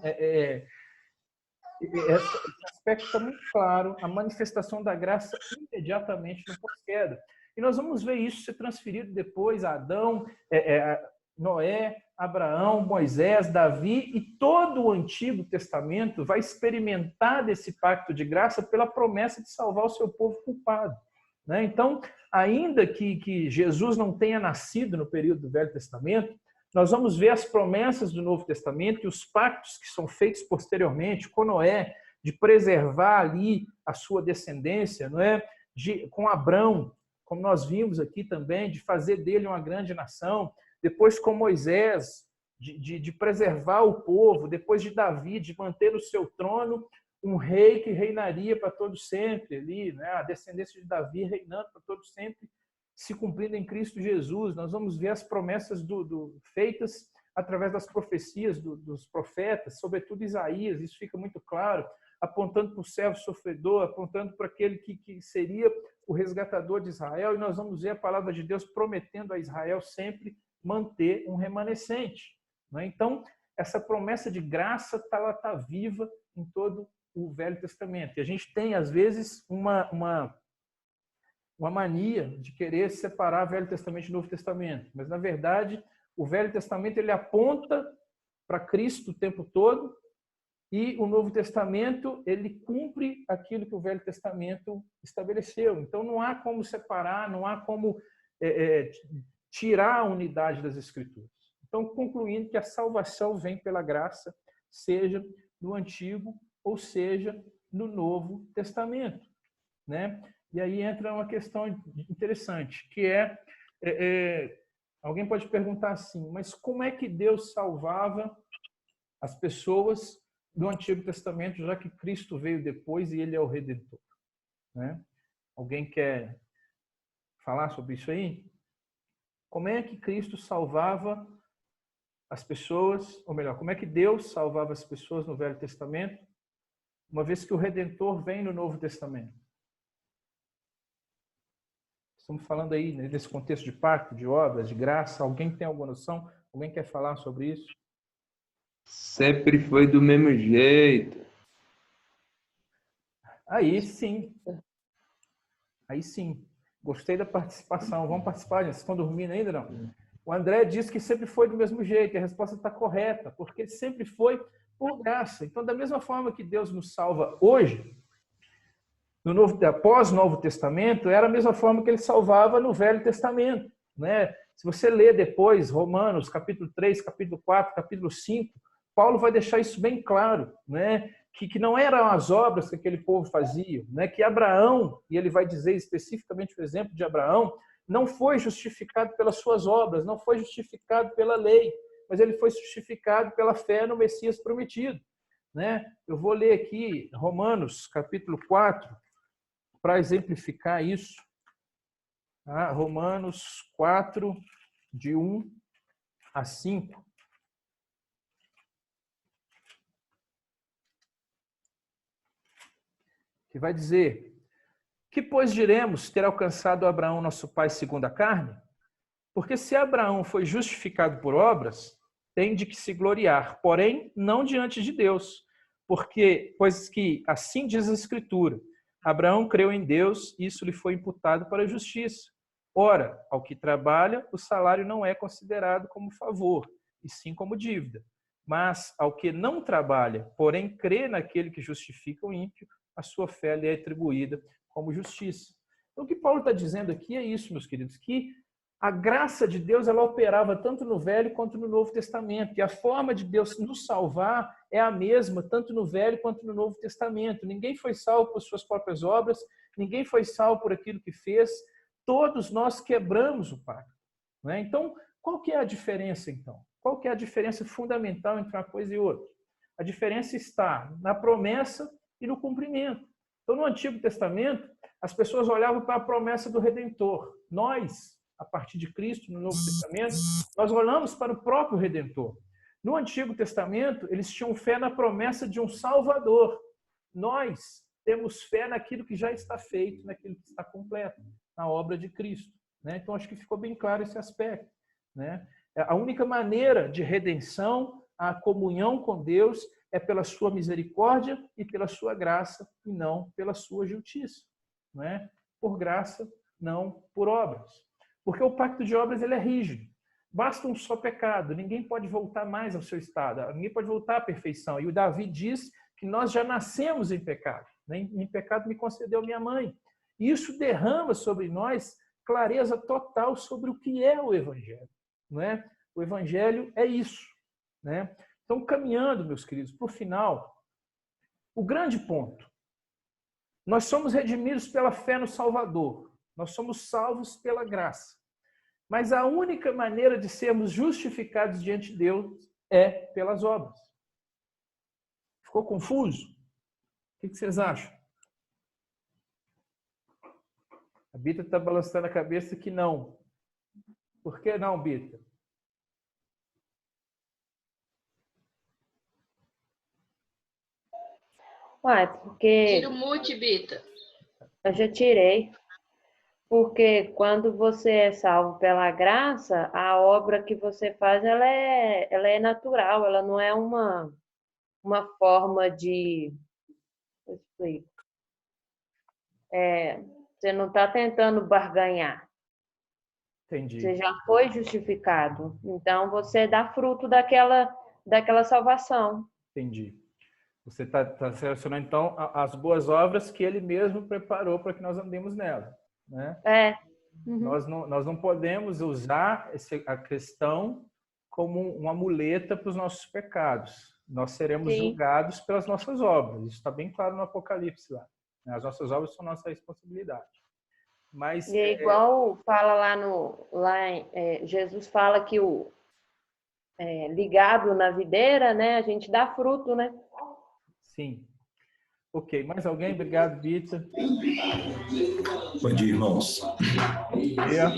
esse aspecto está muito claro, a manifestação da graça imediatamente no pós-queda. E nós vamos ver isso ser transferido depois a Adão, Noé, Abraão, Moisés, Davi, e todo o Antigo Testamento vai experimentar desse pacto de graça pela promessa de salvar o seu povo culpado, né? Então, ainda que Jesus não tenha nascido no período do Velho Testamento, nós vamos ver as promessas do Novo Testamento e os pactos que são feitos posteriormente com Noé, de preservar ali a sua descendência, não é? Com Abrão, como nós vimos aqui também, de fazer dele uma grande nação, depois com Moisés, de preservar o povo, depois de Davi, de manter no seu trono um rei que reinaria para todo sempre, ali, né? A descendência de Davi reinando para todo sempre, se cumprindo em Cristo Jesus. Nós vamos ver as promessas feitas através das profecias dos profetas, sobretudo Isaías, isso fica muito claro, apontando para o servo sofredor, apontando para aquele que seria o resgatador de Israel, e nós vamos ver a palavra de Deus prometendo a Israel sempre manter um remanescente, né? Então, essa promessa de graça está viva em todo o Velho Testamento. E a gente tem, às vezes, uma mania de querer separar Velho Testamento e Novo Testamento. Mas, na verdade, o Velho Testamento ele aponta para Cristo o tempo todo, e o Novo Testamento ele cumpre aquilo que o Velho Testamento estabeleceu. Então, não há como separar, não há como tirar a unidade das Escrituras. Então, concluindo que a salvação vem pela graça, seja no Antigo ou seja no Novo Testamento, né? E aí entra uma questão interessante, que alguém pode perguntar assim, mas como é que Deus salvava as pessoas do Antigo Testamento, já que Cristo veio depois e ele é o Redentor, né? Alguém quer falar sobre isso aí? Como é que Cristo salvava as pessoas, ou melhor, como é que Deus salvava as pessoas no Velho Testamento, uma vez que o Redentor vem no Novo Testamento? Estamos falando aí nesse contexto de pacto, de obras, de graça. Alguém tem alguma noção? Alguém quer falar sobre isso? Sempre foi do mesmo jeito. Aí sim. Aí sim. Gostei da participação. Vamos participar, gente. Vocês estão dormindo ainda, não? O André disse que sempre foi do mesmo jeito. E a resposta está correta, porque sempre foi por graça. Então, da mesma forma que Deus nos salva hoje, após o Novo Testamento, era a mesma forma que ele salvava no Velho Testamento, né? Se você ler depois Romanos, capítulo 3, capítulo 4, capítulo 5, Paulo vai deixar isso bem claro, né? Que não eram as obras que aquele povo fazia, né? Que Abraão, e ele vai dizer especificamente o exemplo de Abraão, não foi justificado pelas suas obras, não foi justificado pela lei, mas ele foi justificado pela fé no Messias prometido, né? Eu vou ler aqui Romanos, capítulo 4, para exemplificar isso. Romanos 4, de 1 a 5. Que vai dizer: que, pois, diremos ter alcançado Abraão, nosso pai, segundo a carne? Porque se Abraão foi justificado por obras, tem de que se gloriar, porém, não diante de Deus. Pois que, assim diz a Escritura, Abraão creu em Deus, e isso lhe foi imputado para a justiça. Ora, ao que trabalha, o salário não é considerado como favor, e sim como dívida. Mas ao que não trabalha, porém crê naquele que justifica o ímpio, a sua fé lhe é atribuída como justiça. Então, o que Paulo está dizendo aqui é isso, meus queridos, que a graça de Deus ela operava tanto no Velho quanto no Novo Testamento. E a forma de Deus nos salvar é a mesma, tanto no Velho quanto no Novo Testamento. Ninguém foi salvo por suas próprias obras, ninguém foi salvo por aquilo que fez. Todos nós quebramos o pacto, né? Então, qual que é a diferença, então? Qual que é a diferença fundamental entre uma coisa e outra? A diferença está na promessa e no cumprimento. Então, no Antigo Testamento, as pessoas olhavam para a promessa do Redentor. Nós, a partir de Cristo, no Novo Testamento, nós olhamos para o próprio Redentor. No Antigo Testamento, eles tinham fé na promessa de um Salvador. Nós temos fé naquilo que já está feito, naquilo que está completo, na obra de Cristo. né? Então, acho que ficou bem claro esse aspecto, né? A única maneira de redenção, a comunhão com Deus, é pela sua misericórdia e pela sua graça, e não pela sua justiça, não é? Por graça, não por obras. Porque o pacto de obras ele é rígido. Basta um só pecado, ninguém pode voltar mais ao seu estado, ninguém pode voltar à perfeição. E o Davi diz que nós já nascemos em pecado, né? Em pecado me concedeu minha mãe. E isso derrama sobre nós clareza total sobre o que é o Evangelho, não é? O Evangelho é isso, né? Então, caminhando, meus queridos, para o final, o grande ponto, nós somos redimidos pela fé no Salvador, nós somos salvos pela graça. Mas a única maneira de sermos justificados diante de Deus é pelas obras. Ficou confuso? O que vocês acham? A Bita está balançando a cabeça que não. Por que não, Bita? Ué, porque Tira o mute, Bita. eu já tirei. Porque quando você é salvo pela graça, a obra que você faz, ela é natural, ela não é uma forma de... Eu explico. Você não está tentando barganhar. Entendi. Você já foi justificado. Então, você dá fruto daquela salvação. Entendi. Você está selecionando, então, as boas obras que ele mesmo preparou para que nós andemos nela, né? Nós não podemos usar a questão como uma muleta para os nossos pecados. Nós seremos julgados pelas nossas obras. Isso está bem claro no Apocalipse lá. As nossas obras são nossa responsabilidade. Mas, E é igual fala Jesus fala que ligado na videira, né, a gente dá fruto, né? Sim. Ok. Mais alguém? Obrigado, Bita. Bom dia, irmãos. Dia.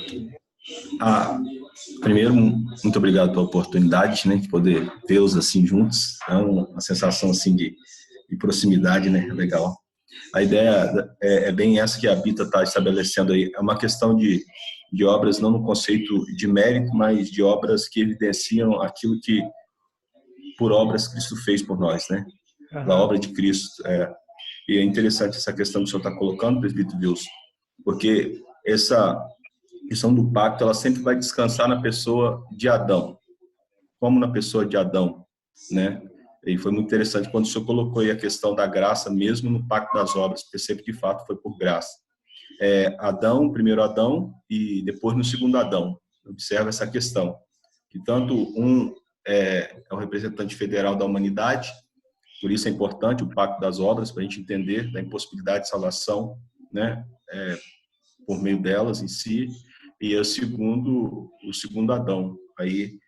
Primeiro, muito obrigado pela oportunidade, né, de poder vê-los assim juntos. É uma sensação assim de proximidade, né? Legal. A ideia é bem essa que a Bita está estabelecendo aí. É uma questão de obras, não no conceito de mérito, mas de obras que evidenciam aquilo que, por obras, Cristo fez por nós, né? Da obra de Cristo. E é interessante essa questão que o senhor está colocando, presbítero Wilson, porque essa questão do pacto, ela sempre vai descansar na pessoa de Adão. Como na pessoa de Adão, né? E foi muito interessante quando o senhor colocou aí a questão da graça, mesmo no pacto das obras, porque sempre, de fato, foi por graça. Adão, primeiro Adão, e depois no segundo Adão. Observa essa questão. Que tanto um é o representante federal da humanidade, por isso é importante o pacto das obras, para a gente entender da impossibilidade de salvação, né? Por meio delas em si, e o segundo Adão, aí,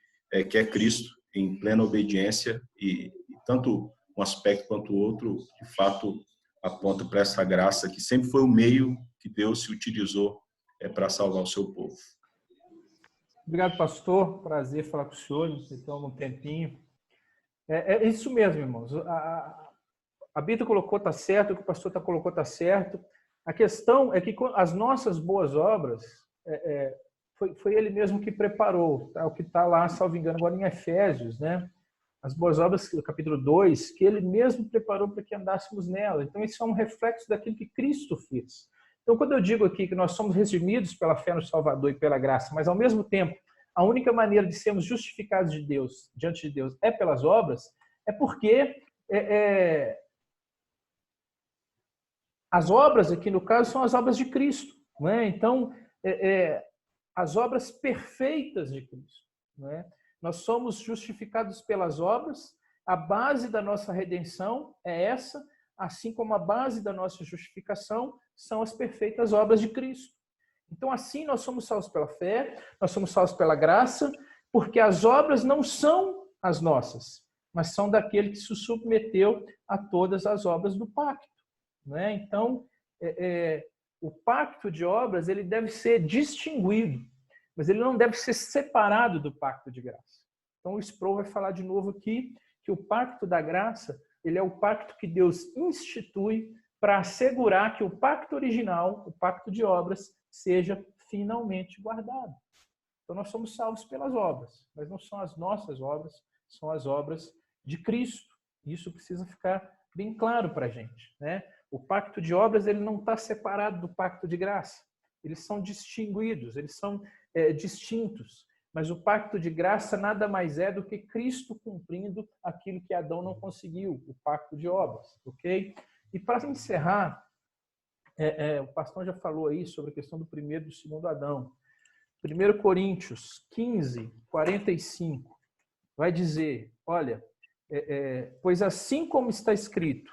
que é Cristo, em plena obediência, e tanto um aspecto quanto o outro, de fato, aponta para essa graça, que sempre foi o meio que Deus se utilizou para salvar o seu povo. Obrigado, pastor. Prazer falar com o senhor, então, um tempinho. É isso mesmo, irmãos. A Bita colocou, está certo, o que o pastor colocou está certo. A questão é que as nossas boas obras, foi ele mesmo que preparou, tá? O que está lá, salvo engano, agora em Efésios, né? As boas obras, do capítulo 2, que ele mesmo preparou para que andássemos nela. Então, isso é um reflexo daquilo que Cristo fez. Então, quando eu digo aqui que nós somos redimidos pela fé no Salvador e pela graça, mas, ao mesmo tempo, a única maneira de sermos justificados de Deus, diante de Deus, é pelas obras, é porque as obras aqui, no caso, são as obras de Cristo, não é? Então, as obras perfeitas de Cristo, não é? Nós somos justificados pelas obras, a base da nossa redenção é essa, assim como a base da nossa justificação são as perfeitas obras de Cristo. Então, assim, nós somos salvos pela fé, nós somos salvos pela graça, porque as obras não são as nossas, mas são daquele que se submeteu a todas as obras do pacto, né? Então, o pacto de obras ele deve ser distinguido, mas ele não deve ser separado do pacto de graça. Então, o Sproul vai falar de novo aqui que o pacto da graça ele é o pacto que Deus institui para assegurar que o pacto original, o pacto de obras, seja finalmente guardado. Então, nós somos salvos pelas obras, mas não são as nossas obras, são as obras de Cristo. Isso precisa ficar bem claro para a gente, né? O pacto de obras ele não está separado do pacto de graça. Eles são distinguidos, eles são distintos. Mas o pacto de graça nada mais é do que Cristo cumprindo aquilo que Adão não conseguiu, o pacto de obras, ok? E para encerrar, o pastor já falou aí sobre a questão do primeiro e do segundo Adão. 1 Coríntios 15, 45, vai dizer, olha, pois assim está escrito,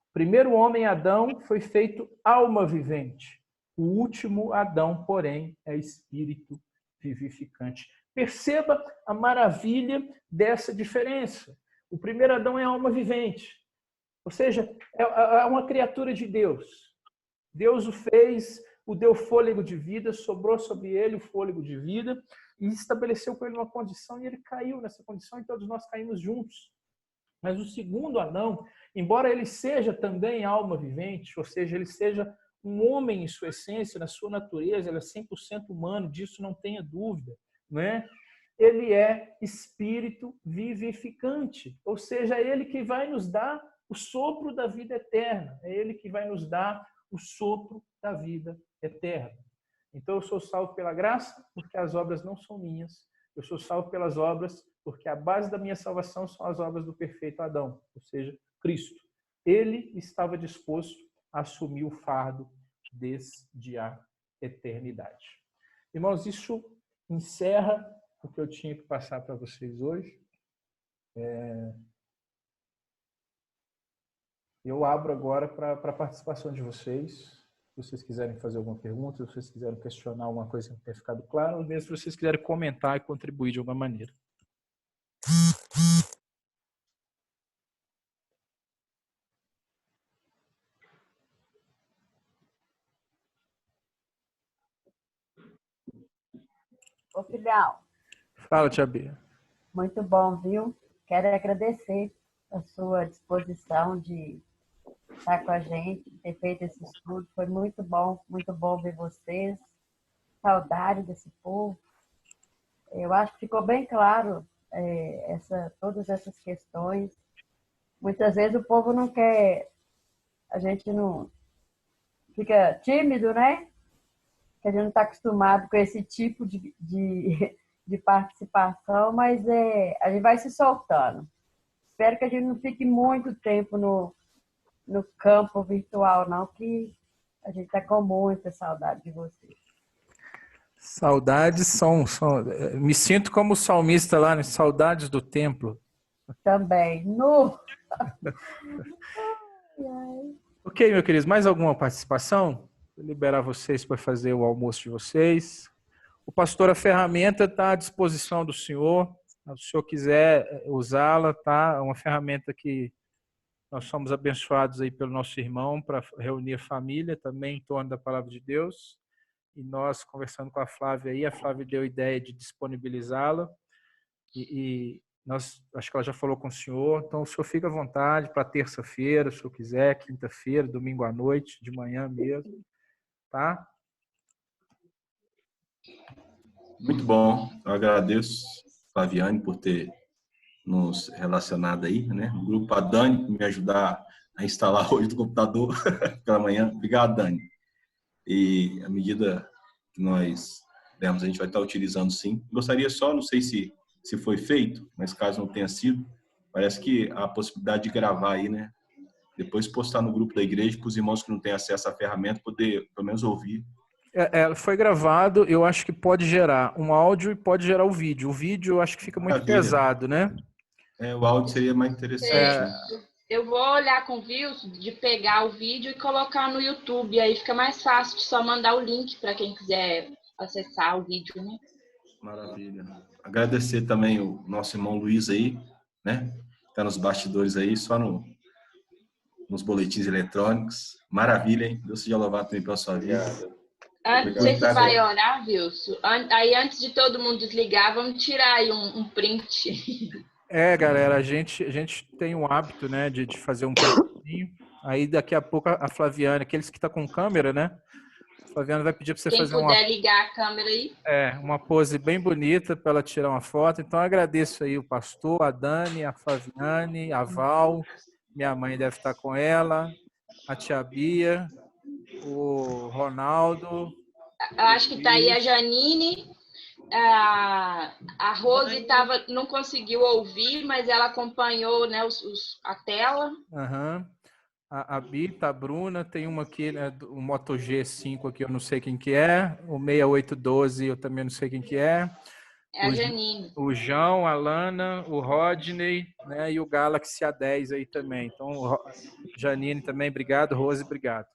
o primeiro homem, Adão, foi feito alma vivente. O último Adão, porém, é espírito vivificante. Perceba a maravilha dessa diferença. O primeiro Adão é alma vivente. Ou seja, é uma criatura de Deus. Deus o fez, o deu fôlego de vida, sobrou sobre ele o fôlego de vida e estabeleceu com ele uma condição e ele caiu nessa condição e todos nós caímos juntos. Mas o segundo Adão, embora ele seja também alma vivente, ou seja, ele seja um homem em sua essência, na sua natureza, ele é 100% humano, disso não tenha dúvida, não é? Ele é espírito vivificante, ou seja, é ele que vai nos dar o sopro da vida eterna, é ele que vai nos dar o sopro da vida eterna. Então eu sou salvo pela graça, porque as obras não são minhas, eu sou salvo pelas obras, porque a base da minha salvação são as obras do perfeito Adão, ou seja, Cristo. Ele estava disposto a assumir o fardo desde a eternidade. Irmãos, isso encerra o que eu tinha que passar para vocês hoje. Eu abro agora para a participação de vocês. Se vocês quiserem fazer alguma pergunta, se vocês quiserem questionar alguma coisa que não tenha ficado claro, ou mesmo se vocês quiserem comentar e contribuir de alguma maneira. Ô, filhão. Fala, tia Bia. Muito bom, viu? Quero agradecer a sua disposição de estar com a gente, ter feito esse estudo. Foi muito bom ver vocês. Saudade desse povo. Eu acho que ficou bem claro todas essas questões. Muitas vezes o povo não quer, a gente não fica tímido, né? Que a gente não está acostumado com esse tipo de participação, mas a gente vai se soltando. Espero que a gente não fique muito tempo no campo virtual, não, que a gente está com muita saudade de vocês. Saudades são... Me sinto como o salmista lá, né? Saudades do templo. Também. No... Ok, meu querido, mais alguma participação? Vou liberar vocês para fazer o almoço de vocês. O pastor, a ferramenta está à disposição do senhor. Se o senhor quiser usá-la, tá? É uma ferramenta que nós somos abençoados aí pelo nosso irmão para reunir a família também em torno da palavra de Deus. E nós, conversando com a Flávia aí, a Flávia deu a ideia de disponibilizá-la. E nós, acho que ela já falou com o senhor. Então, o senhor fica à vontade para terça-feira, se o senhor quiser, quinta-feira, domingo à noite, de manhã mesmo. Tá? Muito bom. Eu agradeço, Flaviane, por ter nos relacionado aí, né? O grupo, a Dani, por me ajudar a instalar hoje do computador pela manhã. Obrigado, Dani. E à medida que nós dermos, a gente vai estar utilizando sim. Gostaria só, não sei se foi feito, mas caso não tenha sido, parece que a possibilidade de gravar aí, né? Depois postar no grupo da igreja para os irmãos que não têm acesso à ferramenta poder, pelo menos, ouvir. Foi gravado, eu acho que pode gerar um áudio e pode gerar o vídeo. O vídeo eu acho que fica muito pesado, né? O áudio seria mais interessante. Eu vou olhar com o Vils de pegar o vídeo e colocar no YouTube. Aí fica mais fácil de só mandar o link para quem quiser acessar o vídeo, né? Maravilha. Agradecer também o nosso irmão Luiz aí, né? Tá nos bastidores aí, só nos boletins eletrônicos. Maravilha, hein? Deus seja louvado também pela sua vida. Não sei se vai orar, Wilson. Aí, antes de todo mundo desligar, vamos tirar aí um print. Galera, a gente tem um hábito, né, de fazer um printzinho. Aí, daqui a pouco, a Flaviane, aqueles que estão com câmera, né? A Flaviana vai pedir para você Quem fazer puder ligar a câmera aí. uma pose bem bonita para ela tirar uma foto. Então, eu agradeço aí o pastor, a Dani, a Flaviane, a Val, minha mãe deve estar com ela, a tia Bia, o Ronaldo. Eu acho que tá aí a Janine. A Rose não conseguiu ouvir, mas ela acompanhou, né, a tela. Uhum. A Bita, a Bruna, tem uma aqui, né, o Moto G5 aqui, eu não sei quem que é. O 6812, eu também não sei quem que é. É a Janine. O João, a Lana, o Rodney, né, e o Galaxy A10 aí também. Então, Janine também, obrigado. Rose, obrigado.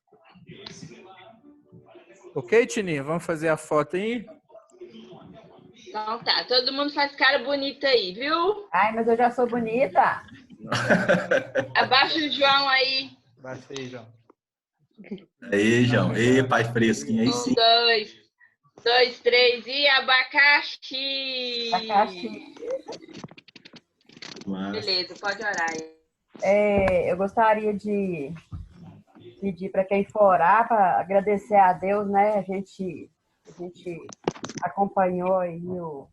Ok, Tininha? Vamos fazer a foto aí? Então tá, todo mundo faz cara bonita aí, viu? Ai, mas eu já sou bonita. Abaixa o João aí. Baixa aí, João. Aí, João. E pai fresquinho, aí sim. 2, 3 e abacaxi. Abacaxi. Beleza, pode orar aí. Eu gostaria de pedir para quem for orar, para agradecer a Deus, né? A gente acompanhou aí o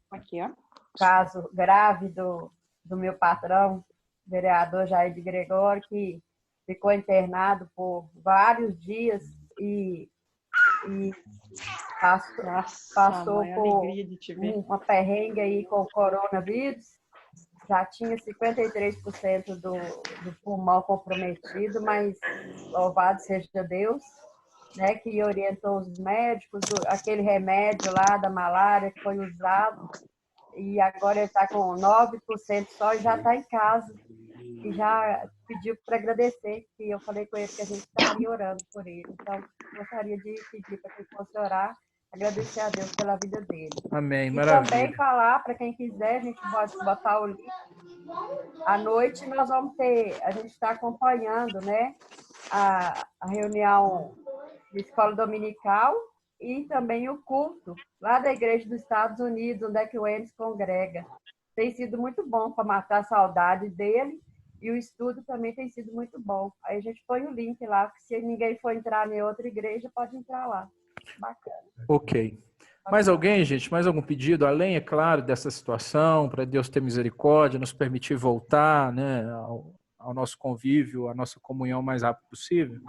caso grave do meu patrão, vereador Jair de Gregório, que ficou internado por vários dias e passou por uma perrengue aí com o coronavírus. Já tinha 53% do pulmão comprometido, mas louvado seja Deus, né, que orientou os médicos, aquele remédio lá da malária que foi usado, e agora ele está com 9% só e já está em casa. E já pediu para agradecer, que eu falei com ele que a gente estaria orando por ele. Então, gostaria de pedir para que fosse orar, agradecer a Deus pela vida dele. Amém, e maravilha. Também falar, para quem quiser, a gente pode botar o link. À noite nós vamos a gente está acompanhando, né, a reunião de escola dominical e também o culto lá da Igreja dos Estados Unidos, onde é que o Enes congrega. Tem sido muito bom para matar a saudade dele. E o estudo também tem sido muito bom. Aí a gente põe o link lá, que se ninguém for entrar em outra igreja, pode entrar lá. Bacana. Ok. Mais alguém, gente? Mais algum pedido? Além, é claro, dessa situação, para Deus ter misericórdia, nos permitir voltar, né, ao nosso convívio, à nossa comunhão o mais rápido possível?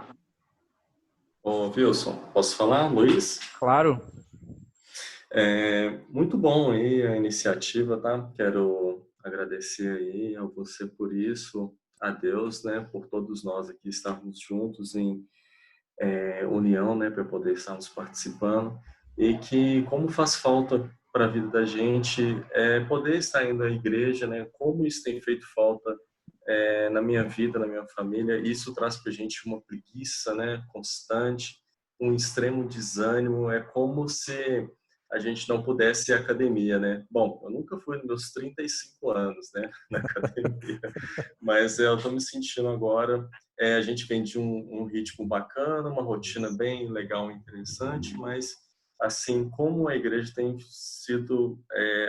Ô, Wilson, posso falar, Luiz? Claro. Muito bom aí a iniciativa, tá? Quero agradecer aí a você por isso, a Deus, né, por todos nós aqui estarmos juntos em união, né, para poder estarmos participando, e que como faz falta para a vida da gente poder estar indo à igreja, né, como isso tem feito falta na minha vida, na minha família. Isso traz para a gente uma preguiça, né, constante, um extremo desânimo. É como se a gente não pudesse ir à academia, né? Bom, eu nunca fui nos meus 35 anos, né, na academia, mas eu estou me sentindo agora. A gente vem de um ritmo bacana, uma rotina bem legal e interessante, mas assim, como a igreja tem sido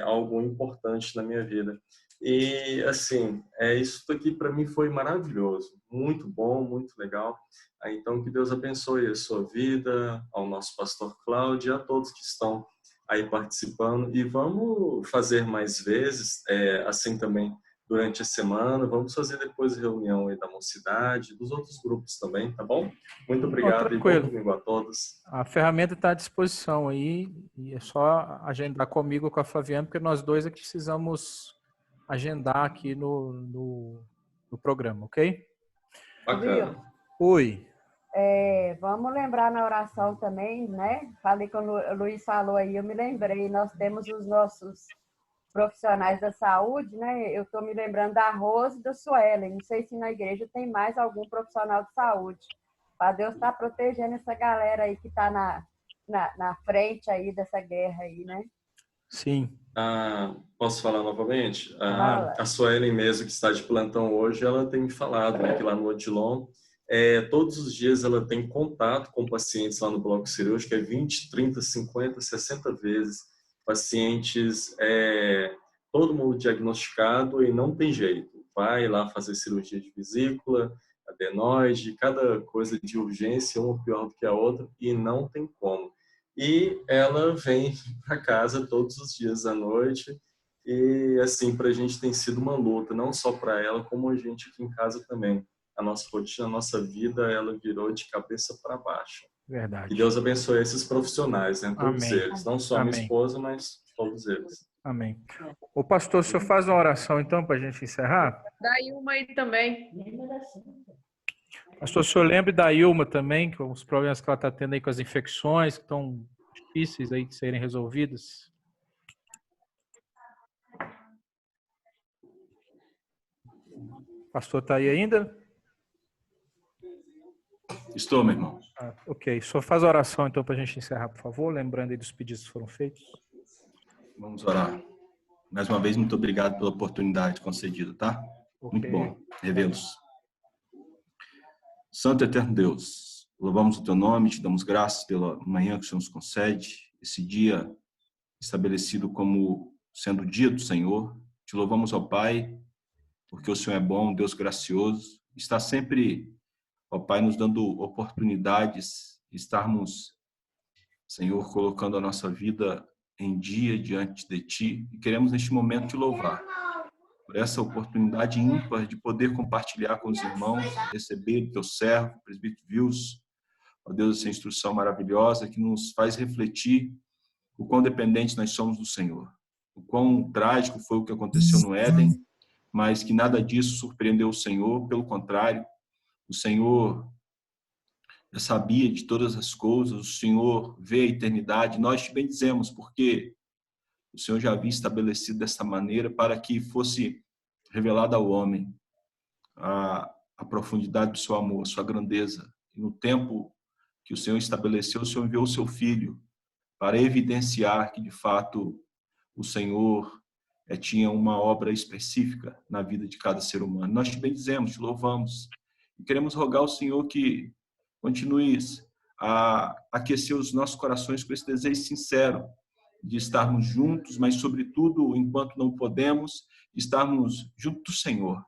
algo importante na minha vida. E assim, isso aqui para mim foi maravilhoso, muito bom, muito legal. Então, que Deus abençoe a sua vida, ao nosso pastor Cláudio e a todos que estão aí participando. E vamos fazer mais vezes, assim também durante a semana. Vamos fazer depois reunião aí da mocidade, dos outros grupos também, tá bom? Muito obrigado e bom domingo a todos. A ferramenta está à disposição aí, e é só agendar comigo, com a Flaviana, porque nós dois é que precisamos agendar aqui no programa, ok? Bacana. Oi. Vamos lembrar na oração também, né? Falei quando o Luiz falou aí, eu me lembrei, nós temos os nossos profissionais da saúde, né? Eu estou me lembrando da Rose e da Suelen. Não sei se na igreja tem mais algum profissional de saúde. Para Deus estar protegendo essa galera aí que está na frente aí dessa guerra aí, né? Sim. Posso falar novamente? A Suelen mesmo, que está de plantão hoje, ela tem me falado, né, que lá no Odilon, todos os dias ela tem contato com pacientes lá no bloco cirúrgico, 20, 30, 50, 60 vezes. Pacientes, todo mundo diagnosticado e não tem jeito. Vai lá fazer cirurgia de vesícula, adenoide, cada coisa de urgência, uma pior do que a outra, e não tem como. e ela vem para casa todos os dias à noite. E assim, para a gente tem sido uma luta, não só para ela, como a gente aqui em casa também. A nossa rotina, a nossa vida, ela virou de cabeça para baixo. Verdade. Que Deus abençoe esses profissionais, né? Todos Amém. eles, não só a minha Amém. esposa, mas todos eles. Amém. O pastor, o senhor faz uma oração então para a gente encerrar? Da Ilma aí também. Pastor, o senhor lembra da Ilma também, com os problemas que ela está tendo aí com as infecções, que estão difíceis aí de serem resolvidas? O pastor está aí ainda? Estou, meu irmão. Ok. O senhor faz a oração então para a gente encerrar, por favor, lembrando aí dos pedidos que foram feitos. Vamos orar. Mais uma vez, muito obrigado pela oportunidade concedida, tá? Okay. Muito bom revê-los. Santo e eterno Deus, louvamos o teu nome, te damos graças pela manhã que o Senhor nos concede, esse dia estabelecido como sendo o dia do Senhor. Te louvamos, ó Pai, porque o Senhor é bom, Deus gracioso, está sempre, ó Pai, nos dando oportunidades de estarmos, Senhor, colocando a nossa vida em dia diante de Ti, e queremos neste momento te louvar por essa oportunidade ímpar de poder compartilhar com os irmãos, receber do teu servo, o presbítero Wilson, ó Deus, essa instrução maravilhosa que nos faz refletir o quão dependentes nós somos do Senhor, o quão trágico foi o que aconteceu no Éden, mas que nada disso surpreendeu o Senhor, pelo contrário, o Senhor já sabia de todas as coisas, o Senhor vê a eternidade, nós te bendizemos, porque o Senhor já havia estabelecido dessa maneira para que fosse revelada ao homem a profundidade do seu amor, a sua grandeza. E no tempo que o Senhor estabeleceu, o Senhor enviou o seu Filho para evidenciar que, de fato, o Senhor tinha uma obra específica na vida de cada ser humano. Nós te bendizemos, te louvamos e queremos rogar ao Senhor que continue a aquecer os nossos corações com esse desejo sincero de estarmos juntos, mas, sobretudo, enquanto não podemos, estarmos junto do Senhor,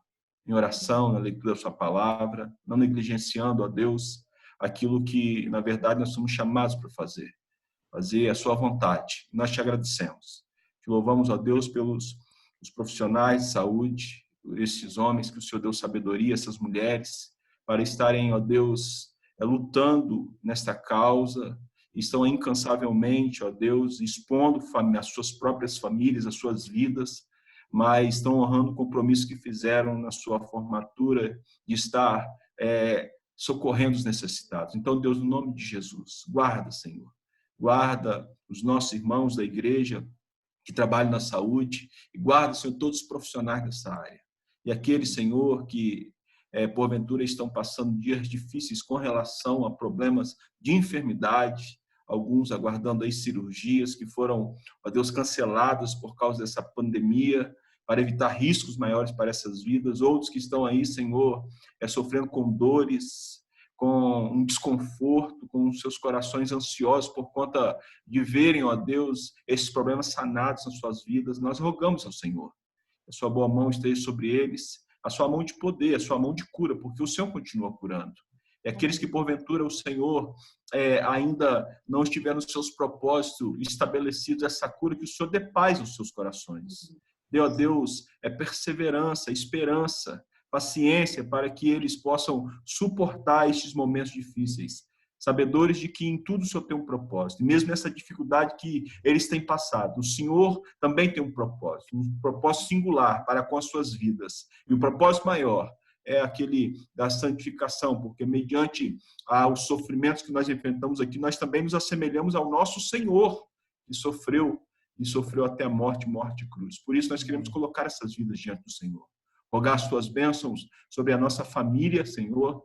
em oração, na leitura da sua palavra, não negligenciando, ó Deus, aquilo que, na verdade, nós somos chamados para fazer a sua vontade. Nós te agradecemos. Te louvamos, ó Deus, pelos os profissionais de saúde, por esses homens que o Senhor deu sabedoria, essas mulheres, para estarem, ó Deus, lutando nesta causa, estão incansavelmente, ó Deus, expondo as suas próprias famílias, as suas vidas, mas estão honrando o compromisso que fizeram na sua formatura de estar socorrendo os necessitados. Então, Deus, no nome de Jesus, guarda, Senhor, guarda os nossos irmãos da igreja que trabalham na saúde e guarda, Senhor, todos os profissionais dessa área. E aqueles, Senhor, que porventura estão passando dias difíceis com relação a problemas de enfermidade, alguns aguardando aí cirurgias que foram, ó Deus, canceladas por causa dessa pandemia, para evitar riscos maiores para essas vidas, outros que estão aí, Senhor, sofrendo com dores, com um desconforto, com seus corações ansiosos por conta de verem, ó Deus, esses problemas sanados nas suas vidas. Nós rogamos ao Senhor, a sua boa mão esteja sobre eles, a sua mão de poder, a sua mão de cura, porque o Senhor continua curando. E aqueles que, porventura, o Senhor ainda não estiver nos seus propósitos estabelecidos, essa cura, que o Senhor dê paz aos seus corações. Dê, ó Deus, perseverança, esperança, paciência, para que eles possam suportar estes momentos difíceis, sabedores de que em tudo o Senhor tem um propósito. E mesmo essa dificuldade que eles têm passado, o Senhor também tem um propósito singular para com as suas vidas. E o propósito maior é aquele da santificação, porque mediante os sofrimentos que nós enfrentamos aqui, nós também nos assemelhamos ao nosso Senhor, que sofreu até a morte e cruz. Por isso nós queremos colocar essas vidas diante do Senhor. Rogar as tuas bênçãos sobre a nossa família, Senhor.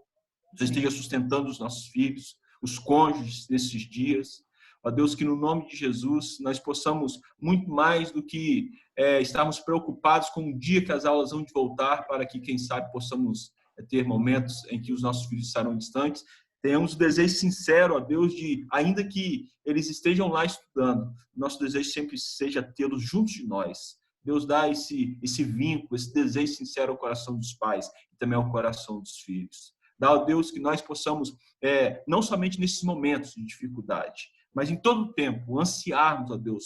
Você esteja sustentando os nossos filhos, os cônjuges nesses dias. Ó Deus, que no nome de Jesus nós possamos, muito mais do que estarmos preocupados com o dia que as aulas vão de voltar, para que, quem sabe, possamos ter momentos em que os nossos filhos estarão distantes, tenhamos o desejo sincero, ó Deus, de, ainda que eles estejam lá estudando, nosso desejo sempre seja tê-los juntos de nós. Deus dá esse vínculo, esse desejo sincero ao coração dos pais e também ao coração dos filhos. Dá, ó Deus, que nós possamos, não somente nesses momentos de dificuldade, mas em todo tempo ansiarmos, ó Deus,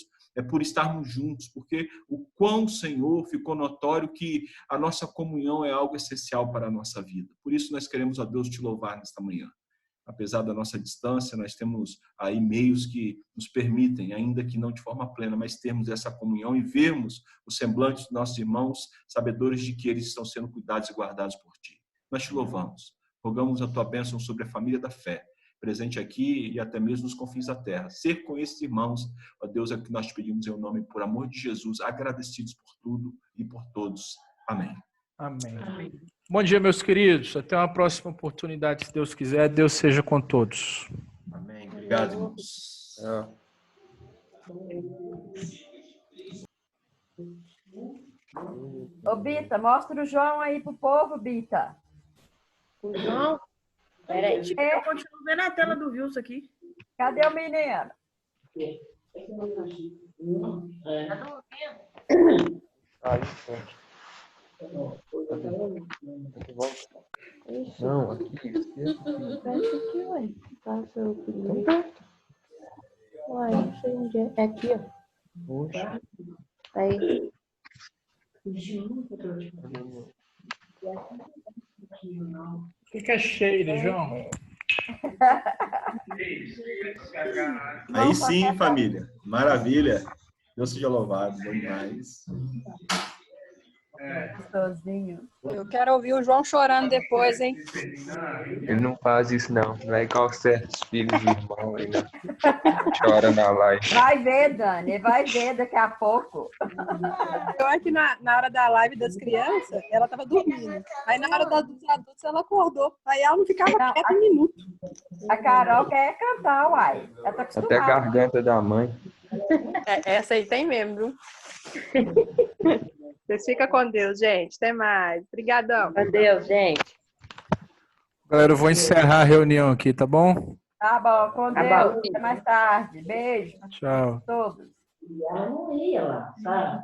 por estarmos juntos, porque o quão, Senhor, ficou notório que a nossa comunhão é algo essencial para a nossa vida. Por isso nós queremos, ó Deus, te louvar nesta manhã. Apesar da nossa distância, nós temos aí meios que nos permitem, ainda que não de forma plena, mas termos essa comunhão e vermos os semblantes dos nossos irmãos, sabedores de que eles estão sendo cuidados e guardados por Ti. Nós te louvamos. Rogamos a Tua bênção sobre a família da fé, presente aqui e até mesmo nos confins da terra. Ser com esses irmãos, ó Deus, é o que nós te pedimos em o nome, por amor de Jesus, agradecidos por tudo e por todos. Amém. Amém. Bom dia, meus queridos. Até uma próxima oportunidade, se Deus quiser. Deus seja com todos. Amém. Obrigado, irmãos. Ô, Bita, mostra o João aí pro povo, Bita. O João? Peraí, eu continuo vendo a tela do Wilson aqui. Cadê o menino? Não, aqui. Uai, não sei onde é. É aqui, ó. Poxa. Aí. O que é cheiro, João? Aí sim, família. Maravilha. Deus seja louvado. Bom demais. Gostosinho. Eu quero ouvir o João chorando depois, hein? Ele não faz isso, não. Não é igual certos filhos de irmão aí, né? Chora na live. Vai ver, Dani, vai ver daqui a pouco. Eu acho que na hora da live das crianças, ela tava dormindo. Aí na hora dos adultos, ela acordou. Aí ela não ficava quieta um minuto. A Carol quer cantar, uai. Ela tá Até a acostumada. garganta da mãe. Essa aí tem mesmo, viu? Vocês ficam com Deus, gente. Até mais. Obrigadão. Adeus, gente. Galera, eu vou encerrar a reunião aqui, tá bom? Tá bom, com Tá Deus. bom. Até mais tarde. Beijo Tchau. a todos. E ela não ia lá, sabe?